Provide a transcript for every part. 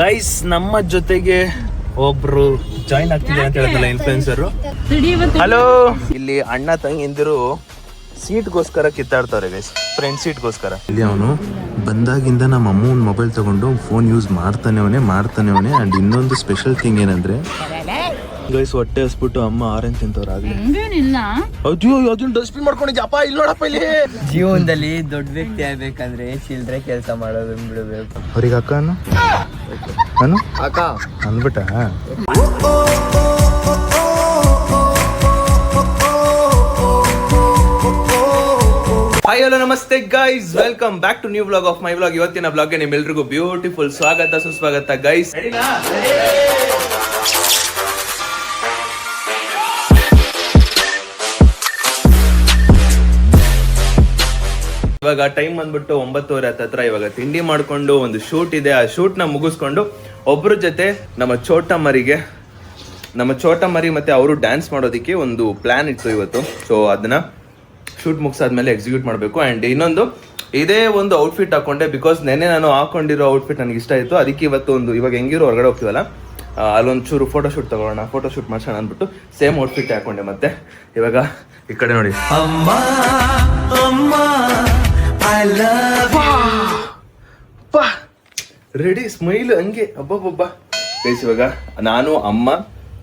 Guys ನಮ್ಮ ಜೊತೆಗೆ ಒಬ್ರು ಜಾಯಿನ್ ಆಗ್ತಿದ್ದಾರೆ ಅಂತ ಹೇಳಿದ್ನಲ್ಲ ಇನ್ಫ್ಲುಯೆನ್ಸರ್. ಹಲೋ. ಇಲ್ಲಿ ಅಣ್ಣ ತಂಗಿಂದಿರು ಸೀಟ್ಗೋಸ್ಕರ ಕಿತ್ತಾಡ್ತಾರೆ ಗೈಸ್, ಫ್ರೆಂಡ್ ಸೀಟ್ಗೋಸ್ಕರ. ಇಲ್ಲಿ ಅವನು ಬಂದಾಗಿಂದ ನಮ್ಮ ಅಮ್ಮನ ಮೊಬೈಲ್ ತಗೊಂಡು ಫೋನ್ ಯೂಸ್ ಮಾಡ್ತಾನೆ. ಅಂಡ್ ಇನ್ನೊಂದು ಸ್ಪೆಷಲ್ ಥಿಂಗ್ ಏನಂದ್ರೆ ಗೈಸ್, ಹೊಟ್ಟೆ ಹಸ್ಬಿಟ್ಟು ಅಮ್ಮ ಆರೆಂಜ್ ತಿಂತವ್ರಾಗ್ಲಿ. ಅದನ್ನ ಡಸ್ಟ್ಬಿನ್ ಮಾಡ್ಕೊಂಡಿದ್ಯಪ್ಪ, ಇಲ್ಲಿ ನೋಡಪ್ಪ. ಇಲ್ಲಿ ಜೀವನದಲ್ಲಿ ದೊಡ್ಡ ವ್ಯಕ್ತಿ ಆಗ್ಬೇಕಂದ್ರೆ ಚಿಲ್ಡ್ರೆ ಕೆಲಸ ಮಾಡೋದು ಬಿಡಬೇಕು. ಅವ್ರಿಗೆ ಅಕ್ಕ ಅಕ್ಕ ಅಂದ್ಬಿಟ್ಟ. Hi hello namaste guys, welcome back to new vlog of my vlog. ಇವತ್ತಿನ ವ್ಲಾಗ್ಗೆ ನಿಮ್ಮೆಲ್ರಿಗೂ ಬ್ಯೂಟಿಫುಲ್ ಸ್ವಾಗತ ಸುಸ್ವಾಗತ ಗೈಸ್. ಇವಾಗ ಟೈಮ್ ಬಂದ್ಬಿಟ್ಟು 9:30 ಹತ್ರ. ಇವಾಗ ತಿಂಡಿ ಮಾಡ್ಕೊಂಡು ಒಂದು ಶೂಟ್ ಇದೆ, ಆ ಶೂಟ್ ನ ಮುಗಿಸ್ಕೊಂಡು ಒಬ್ರ ಜೊತೆ ನಮ್ಮ ಚೋಟ ಮರಿ ಮತ್ತೆ ಅವರು ಡ್ಯಾನ್ಸ್ ಮಾಡೋದಕ್ಕೆ ಒಂದು ಪ್ಲಾನ್ ಇತ್ತು ಇವತ್ತು. ಸೊ ಅದನ್ನ ಶೂಟ್ ಮುಗಿಸಾದ್ಮೇಲೆ ಎಕ್ಸಿಕ್ಯೂಟ್ ಮಾಡಬೇಕು. ಅಂಡ್ ಇನ್ನೊಂದು ಇದೇ ಒಂದು ಔಟ್ಫಿಟ್ ಹಾಕೊಂಡೆ, ಬಿಕಾಸ್ ನೆನ್ನೆ ನಾನು ಹಾಕೊಂಡಿರೋ ಔಟ್ಫಿಟ್ ನನಗೆ ಇಷ್ಟ ಆಯಿತು. ಅದಕ್ಕೆ ಇವತ್ತು ಒಂದು ಇವಾಗ ಹೆಂಗಿರೋ ಹೊರಗಡೆ ಹೋಗ್ತೀವಲ್ಲ, ಅಲ್ಲೊಂದು ಚೂರು ಫೋಟೋಶೂಟ್ ತಗೊಳ್ಳೋಣ, ಫೋಟೋಶೂಟ್ ಮಾಡ್ಸೋಣ ಅಂದ್ಬಿಟ್ಟು ಸೇಮ್ ಔಟ್ಫಿಟ್ ಹಾಕೊಂಡೆ. ಮತ್ತೆ ಇವಾಗ ಈ ಕಡೆ ನೋಡಿ, ರೆಡಿ ಸ್ಮೈಲ್ ಹಂಗೆ ಹಬ್ಬ ಗೈಸ್. ಇವಾಗ ನಾನು, ಅಮ್ಮ,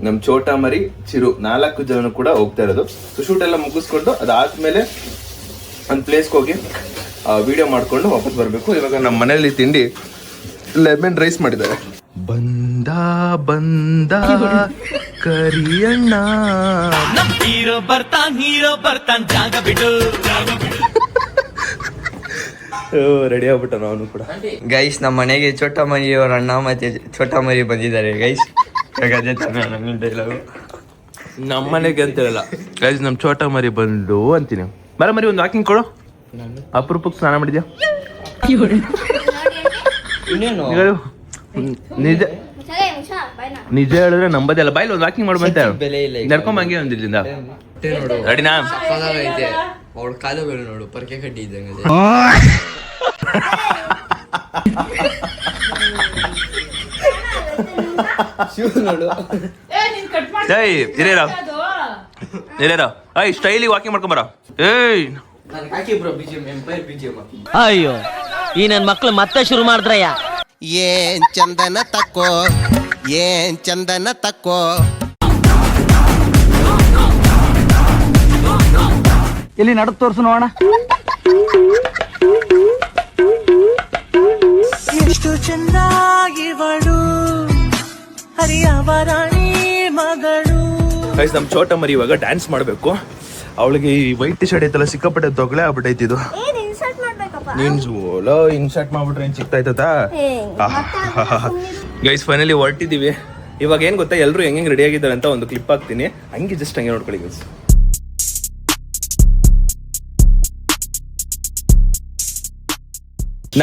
ನಮ್ ಚೋಟ ಮರಿ, ಚಿರು 4 ಜನ ಕೂಡ ಹೋಗ್ತಾ ಇರೋದು. ಸೊ ಶೂಟ್ ಎಲ್ಲ ಮುಗಿಸ್ಕೊಂಡು ಅದಾದ್ಮೇಲೆ ಒಂದು ಪ್ಲೇಸ್ಗೆ ಹೋಗಿ ವಿಡಿಯೋ ಮಾಡ್ಕೊಂಡು ವಾಪಸ್ ಬರ್ಬೇಕು. ಇವಾಗ ನಮ್ಮ ಮನೇಲಿ ತಿಂಡಿ ಲೆಮನ್ ರೈಸ್ ಮಾಡಿದ್ದಾರೆ. ಬಂದ ಕರಿಯಣ್ಣ ಹೀರೋ ಬರ್ತಾನ್ ಜಾಗ ಬಿಡು. ರೆಡಿ ಆಗ್ಬಿಟ್ಟ ಅವನು ಕೂಡ. ಗೈಸ್, ನಮ್ಮ ಮನೆಗೆ ಚೋಟ ಮರಿ ಅವ್ರ ಅಣ್ಣ ಮತ್ತೆ ಚೋಟ ಮರಿ ಬಂದಿದ್ದಾರೆ ಗೈಸ್. ನಮ್ಮ ಮನೆಗೆ ಅಂತ ಹೇಳಲ್ಲ ಗೈಸ್, ನಮ್ ಚೋಟ ಮರಿ ಬಂದು ಅಂತೀನಿ. ಬರ ಮರಿ ಒಂದು ವಾಕಿಂಗ್ ಕೊಡು. ಅಪರೂಪಕ್ಕೆ ಸ್ನಾನ ಮಾಡಿದ್ಯಾ? ನಿಜ ಹೇಳಿದ್ರೆ ನಂಬದಲ್ಲ. ಬಾಯ್ಲಿ ಒಂದು ವಾಕಿಂಗ್ ಮಾಡ್ಬಂತ ನಡ್ಕೊಂಡ್ ಹಂಗೆ ಒಂದಿಲ್ಲಿಂದ ರೆಡಿನಾ? ಅವಳ ಕಾಲುಗಳು ನೋಡು, ಪರ್ಕೆ ಕಡ್ಡಿ ಇದ್ದಂಗೆ. ಸ್ಟೈಲಿ ವಾಕಿಂಗ್ ಮಾಡ್ಕೊಂಬರ. ಅಯ್ಯೋ, ಈ ನನ್ ಮಕ್ಳು ಮತ್ತೆ ಶುರು ಮಾಡಿದ್ರಯ್ಯ. ಏನ್ ಚಂದನ ತಕ್ಕೋ ಇಲ್ಲಿ ನಡಕ್ ತೋರ್ಸು ನೋಡೋಣ. ಎಷ್ಟು ಚೆನ್ನಾಗಿವಳು ಹರಿಯವರಾಣಿ ಮಗಳು. ಗೈಸ್, ನಮ್ ಚೋಟ ಮರಿ ಇವಾಗ ಡ್ಯಾನ್ಸ್ ಮಾಡ್ಬೇಕು. ಅವಳಿಗೆ ಈ ವೈಟ್ ಟಿ ಶರ್ಟ್ ಐತಲ್ಲ, ಸಿಕ್ಕಾಪಟ್ಟೆ ತೊಗಳೆ ಆಗ್ಬಿಟ್ಟೈತಿ. ಇದು ನೀನ್ ಇನ್ಸರ್ಟ್ ಮಾಡ್ಬಿಟ್ರೆ ಏನ್ ಸಿಕ್ತಾಯ್ತದ ಗೈಸ್. ಫೈನಲಿ ಹೊರಟಿದೀವಿ. ಇವಾಗ ಏನ್ ಗೊತ್ತಾ, ಎಲ್ರು ಹೆಂಗ್ ರೆಡಿ ಆಗಿದ್ದಾರೆ ಅಂತ ಒಂದು ಕ್ಲಿಪ್ ಹಾಕ್ತೀನಿ, ಹಂಗೆ ಜಸ್ಟ್ ಹಂಗೆ ನೋಡ್ಕೊಳ್ಳಿ ಗೈಸ್.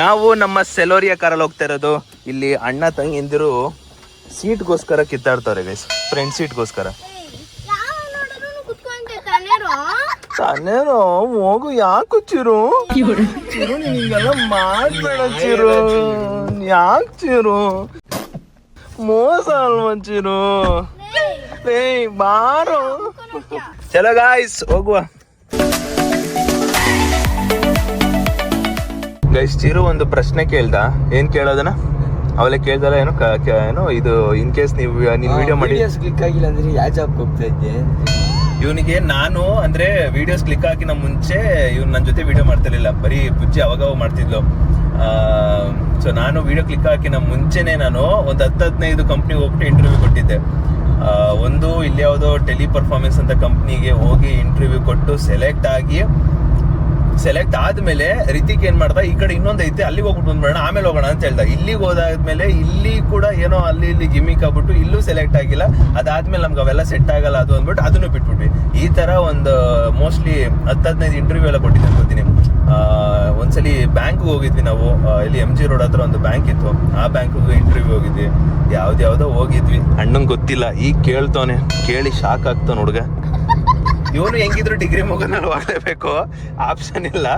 ನಾವು ನಮ್ಮ ಸೆಲೋರಿಯಾ ಕಾರಲ್ಲಿ ಹೋಗ್ತಾ ಇರೋದು. ಇಲ್ಲಿ ಅಣ್ಣ ತಂಗಿಂದಿರು ಸೀಟ್ಗೋಸ್ಕರ ಕಿತ್ತಾಡ್ತಾರೆ ಗೈಸ್, ಫ್ರೆಂಡ್ ಸೀಟ್ಗೋಸ್ಕರ. ತಾನೇನೋ ಹೋಗು, ಯಾಕೆ ಚಿರು ನಿನಗೆಲ್ಲ ಮಾಡ್ಬೇಡ ಚಿರು, ಯಾಕೆ ಚಿರು, ಮೋಸ ಅಲ್ವಾ ಚಿರು. ಬಾರೋ. ಚಲೋ ಗಾಯ್ಸ್, ಹೋಗುವ. ಗೈಸ್, ಚಿರು ಒಂದು ಪ್ರಶ್ನೆ ಕೇಳ್ದ. ಏನ್ ಕೇಳೋದನ ಅವಲೇ ಕೇಳ್ದಲ್ಲ, ಏನೋ ಇದು ಇನ್ ಕೇಸ್ ನೀವು ವಿಡಿಯೋ ಮಾಡಿ ಕ್ಲಿಕ್ ಆಗಿಲ್ಲ ಅಂದ್ರೆ ಯಾವ ಜಾಬ್ ಹೋಗ್ತಾ ಇದ್ದೆ. ಇವನಿಗೆ ನಾನು ಅಂದ್ರೆ ವಿಡಿಯೋಸ್ ಕ್ಲಿಕ್ ಹಾಕಿನ ಮುಂಚೆ ಇವ್ನು ನನ್ನ ಜೊತೆ ವಿಡಿಯೋ ಮಾಡ್ತಿರ್ಲಿಲ್ಲ, ಬರೀ ಪೂಜೆ ಅವಾಗ ಮಾಡ್ತಿದ್ಲು. ಸೊ ನಾನು ವಿಡಿಯೋ ಕ್ಲಿಕ್ ಹಾಕಿನ ಮುಂಚೆನೆ ನಾನು ಒಂದು 10-15 ಕಂಪ್ನಿಗೆ ಹೋಗ್ಬಿಟ್ಟು ಇಂಟರ್ವ್ಯೂ ಕೊಟ್ಟಿದ್ದೆ. ಒಂದು ಇಲ್ಲಿ ಯಾವುದೋ ಟೆಲಿ ಪರ್ಫಾರ್ಮೆನ್ಸ್ ಅಂತ ಕಂಪ್ನಿಗೆ ಹೋಗಿ ಇಂಟರ್ವ್ಯೂ ಕೊಟ್ಟು ಸೆಲೆಕ್ಟ್ ಆದ್ಮೇಲೆ ರಿತಿಕ್ ಏನ್ ಮಾಡ್ದ, ಈ ಕಡೆ ಇನ್ನೊಂದು ಐತೆ ಅಲ್ಲಿಗೆ ಹೋಗ್ಬಿಟ್ಟು ಬಂದ್ಬಿಡೋಣ, ಆಮೇಲೆ ಹೋಗೋಣ ಅಂತ ಹೇಳ್ದ. ಇಲ್ಲಿಗೆ ಹೋದಾದ್ಮೇಲೆ ಇಲ್ಲಿ ಕೂಡ ಏನೋ ಅಲ್ಲಿ ಗಿಮಿಕ್ ಆಗ್ಬಿಟ್ಟು ಇಲ್ಲೂ ಸೆಲೆಕ್ಟ್ ಆಗಿಲ್ಲ. ಅದಾದ್ಮೇಲೆ ನಮ್ಗೆ ಅವೆಲ್ಲ ಸೆಟ್ ಆಗಲ್ಲ ಅದು ಅಂದ್ಬಿಟ್ಟು ಅದನ್ನು ಬಿಟ್ಬಿಟ್ವಿ. ಈ ತರ ಒಂದು ಮೋಸ್ಟ್ಲಿ 10-15 ಇಂಟರ್ವ್ಯೂ ಎಲ್ಲ ಕೊಟ್ಟಿದ್ದೆ ಅನ್ಕೋತೀನಿ. ಒಂದ್ಸಲಿ ಬ್ಯಾಂಕ್ಗೆ ಹೋಗಿದ್ವಿ ನಾವು, ಇಲ್ಲಿ MG ರೋಡ್ ಹತ್ರ ಒಂದು ಬ್ಯಾಂಕ್ ಇತ್ತು, ಆ ಬ್ಯಾಂಕ್ಗೆ ಇಂಟರ್ವ್ಯೂ ಹೋಗಿದ್ವಿ. ಯಾವ್ದ್ಯಾವ್ದೋ ಹೋಗಿದ್ವಿ. ಅಣ್ಣಂಗೆ ಗೊತ್ತಿಲ್ಲ, ಈಗ ಕೇಳ್ತವನೆ, ಕೇಳಿ ಶಾಕ್ ಆಗ್ತಾವ ಹುಡುಗ. ಇವನು ಹೆಂಗಿದ್ರು ಡಿಗ್ರಿ ಮುಗಿದ್ಮೇಲೆ ಹೋಗ್ಲೇಬೇಕು, ಆಪ್ಷನ್ ಇಲ್ಲ.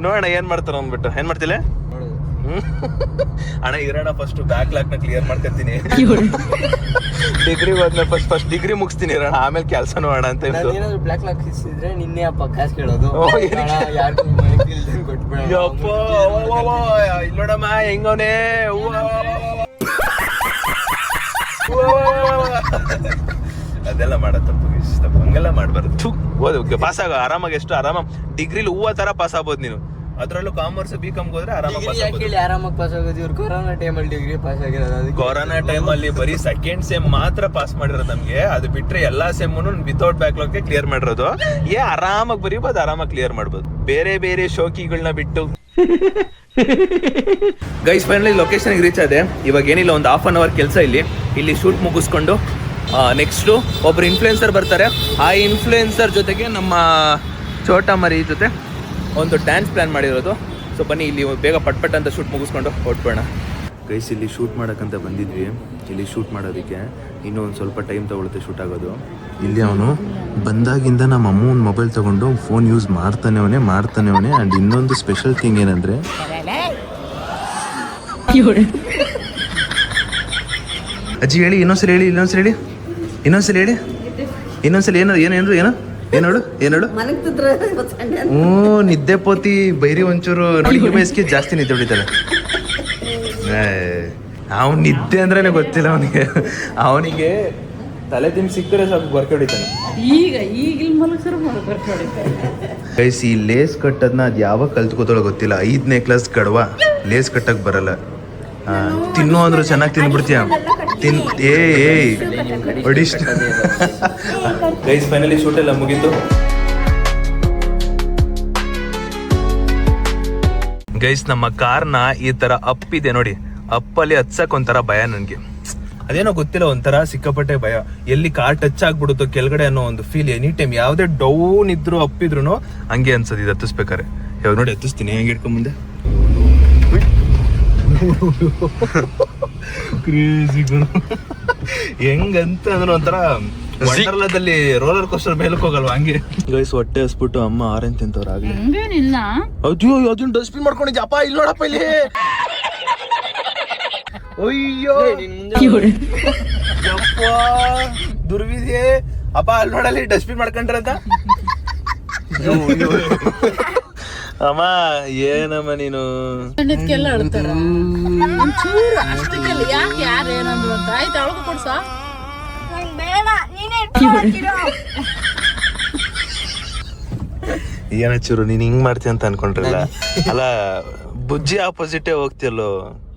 ನೋಡೋಣ ಏನ್ ಮಾಡ್ತಾರ ಅಂದ್ಬಿಟ್ಟು. ಏನ್ ಮಾಡ್ತಿಲ್ಲ ಅಣ್ಣ ಇರೋಣ ಫಸ್ಟ್ ಬ್ಯಾಕ್ಲಾಗ್ ನ ಕ್ಲಿಯರ್ ಮಾಡ್ಕೊತೀನಿ. ಡಿಗ್ರಿ ಹೋದ್ಮೇಲೆ ಫಸ್ಟ್ ಡಿಗ್ರಿ ಮುಗಿಸ್ತೀನಿ ಇರೋಣ, ಆಮೇಲೆ ಕೆಲ್ಸನೂ ಮಾಡೋಣ ಅಂತ ಇತ್ತು. ಏನಾದ್ರು ಬ್ಲಾಕ್ ಲಾಕ್ ಇದ್ರೆ ನಿನ್ನೆ ಅಪ್ಪ ಕಾಸು ಕೇಳೋದು. ಇಲ್ಲೋಡಮ್ಮ ಹೆಂಗವನೇ ಅದೆಲ್ಲ ಮಾಡೋ ತಪ್ಪು ಹಂಗೆಲ್ಲ ಮಾಡ್ಬಾರ್ದು. ಓದು ಪಾಸ್ ಆಗ ಆರಾಮಾಗಿ, ಎಷ್ಟು ಆರಾಮ ಡಿಗ್ರಿಲಿ ಹೂವ ತರ ಪಾಸ್ ಆಗ್ಬೋದು ನೀನು. ಅದ್ರಲ್ಲೂ ಕಾಮರ್ಸ್ BCom ಹೋದ್ರೆ ಆರಾಮಾಗಿ ಪಾಸ್ ಆಗ್ಬೋದು. ಆರಾಮಾಗಿ ಪಾಸ್ ಆಗೋದು. ಇವ್ರು ಕೊರೋನಾ ಟೈಮಲ್ಲಿ ಡಿಗ್ರಿ ಪಾಸ್ ಆಗಿರೋದು. ಕೊರೋನಾ ಟೈಮಲ್ಲಿ ಬರೀ ಸೆಕೆಂಡ್ ಸೆಮ್ ಮಾತ್ರ ಪಾಸ್ ಮಾಡಿರೋದು ನಮ್ಗೆ. ಅದು ಬಿಟ್ರೆ ಎಲ್ಲಾ ಸೆಮ್ಮನ್ನು ವಿತೌಟ್ ಬ್ಯಾಕ್ಲಾಗ್ ಕ್ಲಿಯರ್ ಮಾಡಿರೋದು. ಆರಾಮಾಗಿ ಬರೀಬೋದು, ಆರಾಮಾಗಿ ಕ್ಲಿಯರ್ ಮಾಡ್ಬೋದು. ಬೇರೆ ಬೇರೆ ಶೋಕಿಗಳನ್ನ ಬಿಟ್ಟು. ಗೈಸ್ ಫೈನಲಿ ಲೊಕೇಶನ್ಗೆ ರೀಚ್ ಆದೆ. ಇವಾಗ ಏನಿಲ್ಲ, ಒಂದು ಹಾಫ್ ಅನ್ ಅವರ್ ಕೆಲಸ ಇಲ್ಲಿ ಶೂಟ್ ಮುಗಿಸ್ಕೊಂಡು ನೆಕ್ಸ್ಟು ಒಬ್ರು ಇನ್ಫ್ಲುಯೆನ್ಸರ್ ಬರ್ತಾರೆ. ಆ ಇನ್ಫ್ಲುಯೆನ್ಸರ್ ಜೊತೆಗೆ ನಮ್ಮ ಚೋಟ ಮರಿ ಜೊತೆ ಒಂದು ಡ್ಯಾನ್ಸ್ ಪ್ಲಾನ್ ಮಾಡಿರೋದು. ಸೊ ಬನ್ನಿ ಇಲ್ಲಿ ಬೇಗ ಪಟ್ ಅಂತ ಶೂಟ್ ಮುಗಿಸ್ಕೊಂಡು ಹೊಟ್ಬೋಣ. ಗೈಸ್ ಇಲ್ಲಿ ಶೂಟ್ ಮಾಡೋಕ್ಕಂತ ಬಂದಿದ್ವಿ. ಇಲ್ಲಿ ಶೂಟ್ ಮಾಡೋದಕ್ಕೆ ಇನ್ನೂ ಒಂದು ಸ್ವಲ್ಪ ಟೈಮ್ ತಗೊಳುತ್ತೆ ಶೂಟ್ ಆಗೋದು. ಇಲ್ಲಿ ಅವನು ಬಂದಾಗಿಂದ ನಮ್ಮ ಅಮ್ಮನ ಮೊಬೈಲ್ ತಗೊಂಡು ಫೋನ್ ಯೂಸ್ ಮಾಡ್ತಾನೆ ಅವನೇ. ಆ್ಯಂಡ್ ಇನ್ನೊಂದು ಸ್ಪೆಷಲ್ ಥಿಂಗ್ ಏನಂದರೆ, ಅಜ್ಜಿ ಹೇಳಿ ಇನ್ನೊಂದ್ಸಲ ಏನೋಡು ನಿದ್ದೆ ಪೋತಿ ಬೈರಿ ಒಂಚೂರು ನೋಡಿ. ಈ ವಯಸ್ಸಿಗೆ ಜಾಸ್ತಿ ನಿದ್ದೆ ಹೊಡಿತಾಳೆ. ಅವ್ನು ನಿದ್ದೆ ಅಂದ್ರೇನೆ ಗೊತ್ತಿಲ್ಲ ಅವನಿಗೆ ತಲೆ ತಿನ್ ಸಿಕ್ಕರೆ ಸ್ವಲ್ಪ ಗೊರಕೆ ಹೊಡಿತಾನೆ. ಗೈಸ್ ಈ ಲೇಸ್ ಕಟ್ಟದ್ನ ಅದು ಯಾವಾಗ ಕಲ್ತ್ಕೋತಾಳೋ ಗೊತ್ತಿಲ್ಲ. 5ನೇ ಕ್ಲಾಸ್ ಗಡವ ಲೇಸ್ ಕಟ್ಟಕ್ ಬರಲ್ಲ. ತಿನ್ನು ಅಂದ್ರು ಚೆನ್ನಾಗಿ ತಿಂದ್ಬಿಡ್ತೀಯ. ಗೈಸ್ ಫೈನಲಿ ಶೂಟ್ ಎಲ್ಲ ಮುಗೀತು. ಗೈಸ್ ನಮ್ಮ ಕಾರ್ನ ಈ ತರ ಅಪ್ ಇದೆ ನೋಡಿ, ಅಪ್ಪಲ್ಲಿ ಹತ್ಸಕ್ ಒಂಥರ ಭಯ ನನ್ಗೆ. ಅದೇನೋ ಗೊತ್ತಿಲ್ಲ, ಒಂಥರ ಸಿಕ್ಕಾಪಟ್ಟೆ ಭಯ. ಎಲ್ಲಿ ಕಾರ್ ಟಚ್ ಆಗ್ಬಿಡುತ್ತೋ ಕೆಳಗಡೆ ಅನ್ನೋ ಒಂದು ಫೀಲ್. ಎನಿ ಟೈಮ್ ಯಾವ್ದೇ ಡೌನ್ ಇದ್ರು ಅಪ್ ಇದ್ರು ಹಂಗೆ ಅನ್ಸದ್ ಇದು ಹತ್ತಿಸ್ಬೇಕಾರೆ. ಯಾವಾಗ ನೋಡಿ ಹತ್ತಿಸ್ತೀನಿ, ಹೆಂಗೆ ಇಟ್ಕೊಂಡ್ ಮುಂದೆ ಕ್ರೇಜಿ ಗುರು. ಹೆಂಗಂತ ಅಂದ್ರೆ ಒಂಥರ ವಂಡರ್ಲಾದಲ್ಲಿ ರೋಲರ್ ಕೋಸ್ಟರ್ ಮೇಲಕ್ಕೆ ಹೋಗಲ್ವಾ ಹಂಗೆ. ಗೈಸ್ ಹೊಟ್ಟೆ ಹಸ್ಬಿಟ್ಟು ಅಮ್ಮ ಆರೆಂಜ್ ತಿಂತವ್ರ ಆಗ್ಲಿ. ಅಯ್ಯೋ ಅದನ್ನ ಡಸ್ಟ್ಬಿನ್ ಮಾಡ್ಕೊಂಡಿದ್ದೆ ಅಪ್ಪ. ಇಲ್ಲಿ ನೋಡಪ್ಪ ಇಲ್ಲಿ. ಅಯ್ಯೋ ಯಪ್ಪ ದುರ್ವಿಧಿ ಅಪ್ಪ. ಅಲ್ಲಿ ನೋಡಲ್ಲಿ ಡಸ್ಟ್ಬಿನ್ ಮಾಡ್ಕೊಂಡ್ರಂತ. ಅಮ್ಮ ಏನಮ್ಮ ನೀನು ಏನಚ್ಚೂರು ನೀನ್ ಹಿಂಗ್ ಮಾಡ್ತೀಯ ಅಂತ ಅನ್ಕೊಂಡ್ರಲ್ಲ. ಅಲ್ಲ ಬುಜ್ಜಿ ಆಪೋಸಿಟೇ ಹೋಗ್ತಿಯಲ್ಲೋ.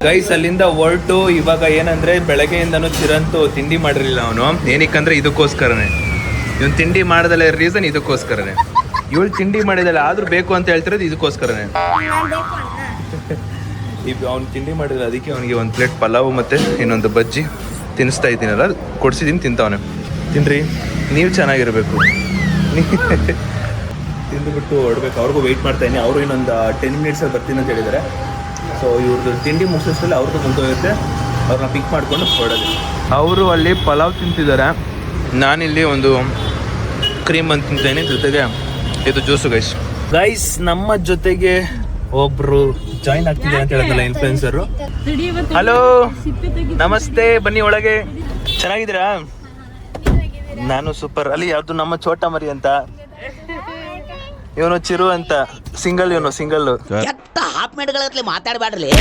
ಗೈಸ್ ಅಲ್ಲಿಂದ ಹೊರಟು ಇವಾಗ ಏನಂದ್ರೆ ಬೆಳಗ್ಗೆಯಿಂದನೂ ಚಿರಂತು ತಿಂಡಿ ಮಾಡಿರ್ಲಿಲ್ಲ ಅವನು. ಏನಕ್ಕಂದ್ರೆ ಇದಕ್ಕೋಸ್ಕರನೇ. ಇವನ್ ತಿಂಡಿ ಮಾಡದಲ್ಲ ರೀಸನ್ ಇದಕ್ಕೋಸ್ಕರನೇ. ಇವಳು ತಿಂಡಿ ಮಾಡಿದಲ್ಲ ಆದ್ರೂ ಬೇಕು ಅಂತ ಹೇಳ್ತಿರೋದು ಇದಕ್ಕೋಸ್ಕರನೇ. ಅವ್ನು ತಿಂಡಿ ಮಾಡಿದ್ರೆ ಅದಕ್ಕೆ ಅವನಿಗೆ ಒಂದು ಪ್ಲೇಟ್ ಪಲಾವು ಮತ್ತೆ ಇನ್ನೊಂದು ಬಜ್ಜಿ ತಿನ್ನಿಸ್ತಾ ಇದ್ದೀನಲ್ಲ, ಕೊಡ್ಸಿದ್ದೀನಿ, ತಿಂತಾವನೆ. ತಿನ್ರಿ, ನೀವು ಚೆನ್ನಾಗಿರ್ಬೇಕು. ತಿಂದುಬಿಟ್ಟು ಹೊಡ್ಬೇಕು. ಅವ್ರಿಗೂ ವೆಯ್ಟ್ ಮಾಡ್ತಾ ಇದ್ದೀನಿ. ಅವರು ಇನ್ನೊಂದು 10 ಮಿನಿಟ್ಸಲ್ಲಿ ಬರ್ತೀನಿ ಅಂತ ಹೇಳಿದ್ದಾರೆ. ಸೊ ಇವ್ರದ್ದು ತಿಂಡಿ ಮುಗಿಸೋಷ್ಟರಲ್ಲಿ ಅವ್ರದ್ದು ಮುಗಿದೋಗುತ್ತೆ. ಅವ್ರನ್ನ ಪಿಕ್ ಮಾಡ್ಕೊಂಡು ಹೊರಡೋದು. ಅವರು ಅಲ್ಲಿ ಪಲಾವ್ ತಿಂತಿದ್ದಾರೆ, ನಾನಿಲ್ಲಿ ಒಂದು ಕ್ರೀಮ್ ಅಂತ ತಿಂತೇನೆ, ಜೊತೆಗೆ ಇದು ಜ್ಯೂಸು. ಗೈಸ್ ನಮ್ಮ ಜೊತೆಗೆ ಒಬ್ರು ಜಾಯಿನ್ ಆಗ್ತಿದ್ದಾರೆ ಅಂತ ಹೇಳಿದ್ನಲ್ಲ ಇನ್ಫ್ಲುಯೆನ್ಸರು. ಹಲೋ ನಮಸ್ತೆ, ಬನ್ನಿ ಒಳಗೆ. ಚೆನ್ನಾಗಿದ್ದೀರಾ? ನಾನು ಸೂಪರ್. ಅಲ್ಲಿ ಯಾವ್ದು ನಮ್ಮ ಚೋಟ ಮರಿ ಅಂತ, ಇವನು ಚಿರು ಅಂತ, ಸಿಂಗಲ್. ಇವನು ಸಿಂಗಲ್. ಹಾಫ್ ಮಿನಿಟ್ಗಳಲ್ಲಿ ಮಾತಾಡಬೇಡ್ರಿ.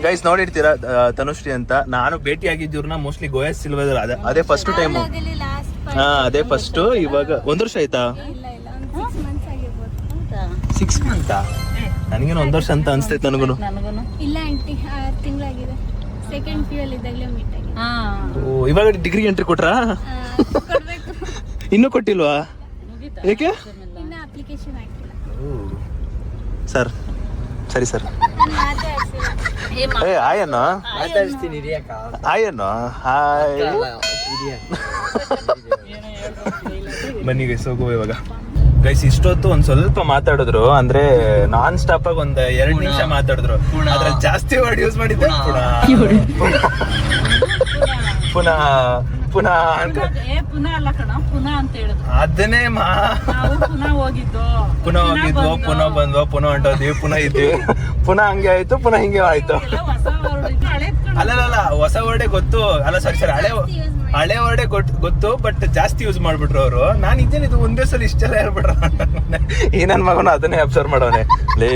ಗೈಸ್ ನೋಡಿರ್ತೀರಾ ತನುಶ್ರೀ ಅಂತ. ನಾನು ಭೇಟಿ ಆಗಿದ್ದವ್ರನ್ನ ಮೋಸ್ಟ್ಲಿ ಗೋಯಾ ಸಿಲ್ವರ್ ಅದೇ ಫಸ್ಟ್ ಟೈಮು. ಅದೇ ಫಸ್ಟ್. ಇವಾಗ 1 ವರ್ಷ ಆಯ್ತಾ? 6 ಮಂತ್. ನನಗೇನು 1 ವರ್ಷ ಅಂತ ಅನ್ಸ್ತೈತೆ ನನಗೂ. ಇಲ್ಲ ಆಂಟಿ 6 ತಿಂಗಳಾಗಿದೆ. ಸೆಕೆಂಡ್ ಪಿ ಯು ಅಲ್ಲಿ ಇದ್ದಾಗಲೇ ಮೀಟ್ ಆಗಿದೆ. ಇವಾಗ ಡಿಗ್ರಿ ಎಂಟ್ರಿ ಕೊಟ್ರಾ? ಇನ್ನೂ ಕೊಟ್ಟಿಲ್ವಾ? ಏಕೆ? ಇನ್ನ ಅಪ್ಲಿಕೇಶನ್ ಹಾಕಿಲ್ಲ ಸರ್. ಸರಿ ಸರ್. ಏ ಆಯನ್ನ ಮಾತಾಡಿಸ್ತೀನಿ ಆಯನ್ನ ಹಾಯ್. ಬನ್ನಿ ಗೈಸ್ ಹೋಗುವ ಇವಾಗ. ಗೈಸ್ ಇಷ್ಟೊತ್ತು ಒಂದ್ ಸ್ವಲ್ಪ ಮಾತಾಡಿದ್ರು, ಅಂದ್ರೆ ನಾನ್ ಸ್ಟಾಪ್ ಆಗಿ ಒಂದ್ 2 ನಿಮಿಷ ಮಾತಾಡಿದ್ರು. ಅದ್ರಲ್ಲಿ ಜಾಸ್ತಿ ವರ್ಡ್ ಯೂಸ್ ಮಾಡಿದ್ದೆ. ಪುನಃ ಪುನಃ ಅಂತ. ಪುನಃ ಅಲ್ಲ ಕಣ, ಪುನಃ ಅಂತ ಹೇಳಿದ್ರು. ಅದನ್ನೇ ನಾವು ಪುನಃ ಹೋಗಿದ್ದು, ಪುನಃ ಬಂದ್ವು, ಪುನಃ ಹೊಂಟೋದ್ವಿ, ಪುನಃ ಇದ್ವಿ, ಪುನಃ ಹಂಗೆ ಆಯ್ತು, ಪುನಃ ಹಿಂಗೆ ಆಯ್ತು. ಹೊಸ ಅಲ್ಲ ಹೊಸ ವರ್ಡೇ ಗೊತ್ತು. ಅಲ್ಲ ಸರಿ ಹಳೆ ವರ್ಡೇ ಗೊತ್ತು, ಬಟ್ ಜಾಸ್ತಿ ಯೂಸ್ ಮಾಡ್ಬಿಟ್ರು ಅವರು. ನಾನು ಇದ್ದೇನೆ ಇದು ಒಂದೇ ಸಲ ಇಷ್ಟೆಲ್ಲ ಹೇಳ್ಬಿಟ್ರ. ಈ ನನ್ನ ಮಗನು ಅದನ್ನೇ ಅಬ್ಸರ್ವ್ ಮಾಡೋನೆ. ಲೇ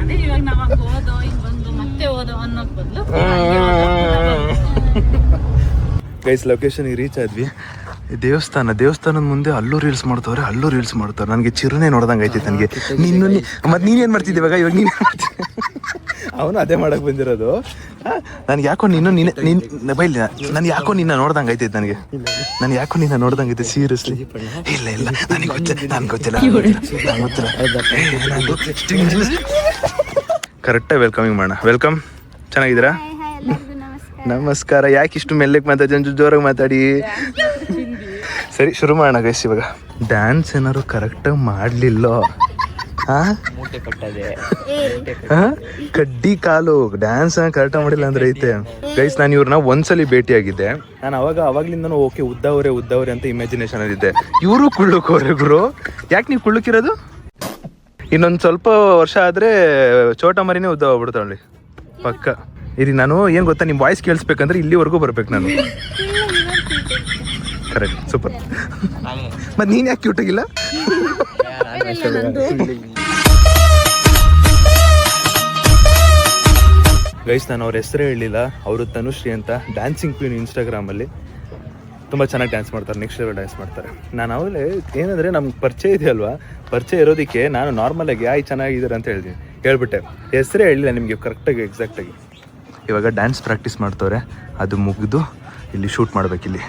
ಅದೇ ಇವಾಗ ನಾವ್ ಹಂಗ ಹೋದೋ ಹಿಂಗ್ ಬಂದು ಮತ್ತೆ ಹೋದೋ ಅನ್ನೋದ್ ಬದಲು ಗೈಸ್ ಲೊಕೇಶನ್ ರೀಚ್ ಆದ್ವಿ. ದೇವಸ್ಥಾನದ ಮುಂದೆ ಅಲ್ಲೂ ರೀಲ್ಸ್ ಮಾಡ್ತಾವ್ರೆ. ನನಗೆ ಚಿರುನೇ ನೋಡ್ದಂಗೆ ಐತಿ ನನಗೆ. ಮತ್ತೆ ನೀನೇನ್ ಮಾಡ್ತಿದ್ದೆ ಇವಾಗ ನೀನ್ ಅವನು ಅದೇ ಮಾಡಕ್ ಬಂದಿರೋದು. ನನ್ಗೆ ಯಾಕೋ ನನ್ ಯಾಕೋ ನಿನ್ನ ನೋಡ್ದಂಗೆ ಐತೈತೆ ನನಗೆ. ನೋಡ್ದಂಗೆ ಐತೆ ಸೀರಿಯಸ್ಲಿ. ಇಲ್ಲ ನನಗೆ ಗೊತ್ತಿಲ್ಲ. ಕರೆಕ್ಟಾಗಿ ವೆಲ್ಕಮಿಂಗ್ ಮಾಡೋಣ. ವೆಲ್ಕಮ್, ಚೆನ್ನಾಗಿದ್ದೀರಾ? ಎಲ್ಲರಿಗೂ ನಮಸ್ಕಾರ. ಯಾಕೆ ಇಷ್ಟು ಮೆಲ್ಲಕ್ಕೆ ಮಾತಾಡಿ, ಜೋರಾಗಿ ಮಾತಾಡಿ. ಸರಿ ಶುರು ಮಾಡೋಣ ಗೈಸ್. ಇವಾಗ ಡ್ಯಾನ್ಸ್ ಏನಾರು ಕರೆಕ್ಟಾಗಿ ಮಾಡ್ಲಿಲ್ಲ, ಮೂಟೆ ಕಟ್ಟದೆ ಕಡ್ಡಿ ಕಾಲು ಡ್ಯಾನ್ಸ್ ಕರೆಕ್ಟಾಗಿ ಮಾಡಿಲ್ಲ ಅಂದ್ರೆ ಐತೆ ಗೈಸ್. ನಾನು ಇವ್ರನ್ನ ಒಂದ್ಸಲಿ ಭೇಟಿಯಾಗಿದ್ದೆ. ನಾನು ಅವಾಗ್ಲಿಂದನೂ ಓಕೆ ಉದ್ದವ್ರೆ ಅಂತ ಇಮ್ಯಾಜಿನೇಷನ್ ಅಲ್ಲಿದ್ದೆ. ಇವರು ಕುಳ್ಳುಕೋರೆ ಗುರು. ಯಾಕೆ ನೀವು ಕುಳ್ಳುಕಿರೋದು? ಇನ್ನೊಂದು ಸ್ವಲ್ಪ ವರ್ಷ ಆದ್ರೆ ಚೋಟ ಮರಿನೇ ಉದ್ದ ಹೋಗ್ಬಿಡ್ತಾಳಿ ಪಕ್ಕ. ಇರಿ, ನಾನು ಏನ್ ಗೊತ್ತಾ, ನಿಮ್ ವಾಯ್ಸ್ ಕೇಳಿಸ್ಬೇಕಂದ್ರೆ ಇಲ್ಲಿವರೆಗೂ ಬರ್ಬೇಕು ನಾನು. Correct, super. ಮತ್ತೆ ನೀನ್ ಯಾಕೆ ಕ್ಯೂಟ್ ಆಗಿಲ್ಲ? ಗೈಸ್ ನಾನು ಅವ್ರ ಹೆಸರೇ ಹೇಳಿಲ್ಲ. ಅವರು ತನುಶ್ರೀ ಅಂತ, ಡ್ಯಾನ್ಸಿಂಗ್ ಕ್ವೀನ್ ಇನ್ಸ್ಟಾಗ್ರಾಮ್ ಅಲ್ಲಿ. ತುಂಬ ಚೆನ್ನಾಗಿ ಡ್ಯಾನ್ಸ್ ಮಾಡ್ತಾರೆ, ನೆಕ್ಸ್ಟ್ ಲೆವೆಲ್ ಡ್ಯಾನ್ಸ್ ಮಾಡ್ತಾರೆ. ನಾನು ಅವಲೇ ಏನಂದರೆ ನಮ್ಗೆ ಪರಿಚಯ ಇದೆಯಲ್ವಾ, ಪರಿಚಯ ಇರೋದಕ್ಕೆ ನಾನು ನಾರ್ಮಲಾಗಿ ಚೆನ್ನಾಗಿದ್ದಾರೆ ಅಂತ ಹೇಳ್ಬಿಟ್ಟೆ. ಹೆಸರೇ ಹೇಳಿಲ್ಲ ನಿಮಗೆ ಕರೆಕ್ಟಾಗಿ ಎಕ್ಸಾಕ್ಟಾಗಿ. ಇವಾಗ ಡ್ಯಾನ್ಸ್ ಪ್ರಾಕ್ಟೀಸ್ ಮಾಡ್ತವ್ರೆ. ಅದು ಮುಗಿದು ಇಲ್ಲಿ ಶೂಟ್ ಮಾಡ್ಬೇಕಿಲ್ಲಿ.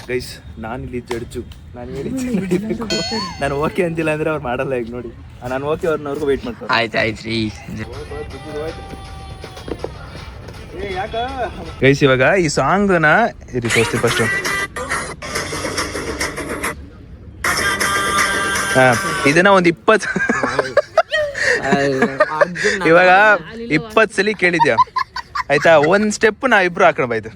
ಗೈಸ್ ನಾನಿಲ್ಲಿ ಜಡ್ಜು. ನಾನು ಹೇಳಿದ್ದು ನಾನು ಓಕೆ ಅಂತಿಲ್ಲ ಅಂದ್ರೆ ಅವ್ರು ಮಾಡಲ್ಲ. ಈಗ ನೋಡಿ ನಾನು ಓಕೆ ಅವ್ರನ್ನವ್ರಿಗೂ ವೆಯ್ಟ್ ಮಾಡ್ತಾರೆ. ಆಯ್ತು ರೀ. ಗೈಸ್ ಇವಾಗ ಈ ಸಾಂಗ್ನ ಇರಿ ತೋರಿಸ್ತೀವಿ ಫಸ್ಟ್. ಇದನ್ನ ಒಂದು 20 ಇವಾಗ 20 ಸಲ ಕೇಳಿದ್ಯಾ ಆಯ್ತಾ? ಒಂದ್ ಸ್ಟೆಪ್ ನಾವಿಬ್ರು ಹಾಕೋಣ ಬಾಯ್ತು.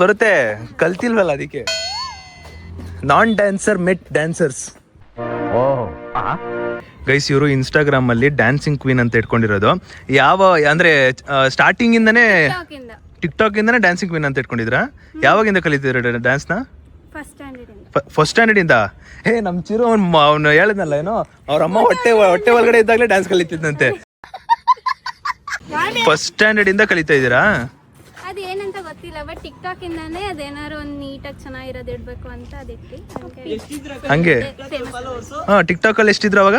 ಬರುತ್ತೆ ಕಲ್ತಿಲ್ವಲ್ಲ ಅದಕ್ಕೆ. ನಾನ್ ಡ್ಯಾನ್ಸರ್ ಮೆಟ್ ಡ್ಯಾನ್ಸರ್ಸ್. ಗೈಸ್ ಇವರು ಇನ್ಸ್ಟಾಗ್ರಾಮ್ ಅಲ್ಲಿ ಡ್ಯಾನ್ಸಿಂಗ್ ಕ್ವೀನ್ ಅಂತ ಇಟ್ಕೊಂಡಿರೋದು. ಅಂದ್ರೆ ಸ್ಟಾರ್ಟಿಂಗ್ ಇಂದಾನೆ ಟಿಕ್ಟಾಕ್ ಇಂದಾನೆ ಡ್ಯಾನ್ಸಿಂಗ್ ಕ್ವೀನ್ ಅಂತ ಇಟ್ಕೊಂಡಿದ್ರ? ಯಾವಾಗಿಂದ ಕಲಿತಿದ್ರ ಡ್ಯಾನ್ಸ್ ನ? ಫಸ್ಟ್ ಸ್ಟ್ಯಾಂಡರ್ಡ್ ಇಂದ. ನಮ್ ಚಿರು ಅವ್ನು ಹೇಳಿದ್ನಲ್ಲ ಏನೋ, ಅವ್ರ ಅಮ್ಮ ಹೊಟ್ಟೆ ಒಳಗಡೆ ಇದ್ದಾಗಲೇ ಡ್ಯಾನ್ಸ್ ಕಲಿತಿದ್ದಂತೆ. ಫಸ್ಟ್ ಸ್ಟ್ಯಾಂಡರ್ಡ್ ಇಂದ ಕಲಿತಾ ಇದ್ದೀರಾ? ಅದು ಏನಂತ ಗೊತ್ತಿಲ್ಲ, ಬಟ್ ಟಿಕ್ಟಾಕ್ ಇಂದಾನೆ ಅದೇನಾರು ಒಂದು ನೀಟಾಗಿ ಚೆನ್ನಾಗಿರೋದು ಇಡ್ಬೇಕು ಅಂತ ಅದಕ್ಕೆ ಹಂಗೆ. ಟಿಕ್ಟಾಕ್ ಅಲ್ಲಿ ಎಷ್ಟಿದ್ರು ಅವಾಗ?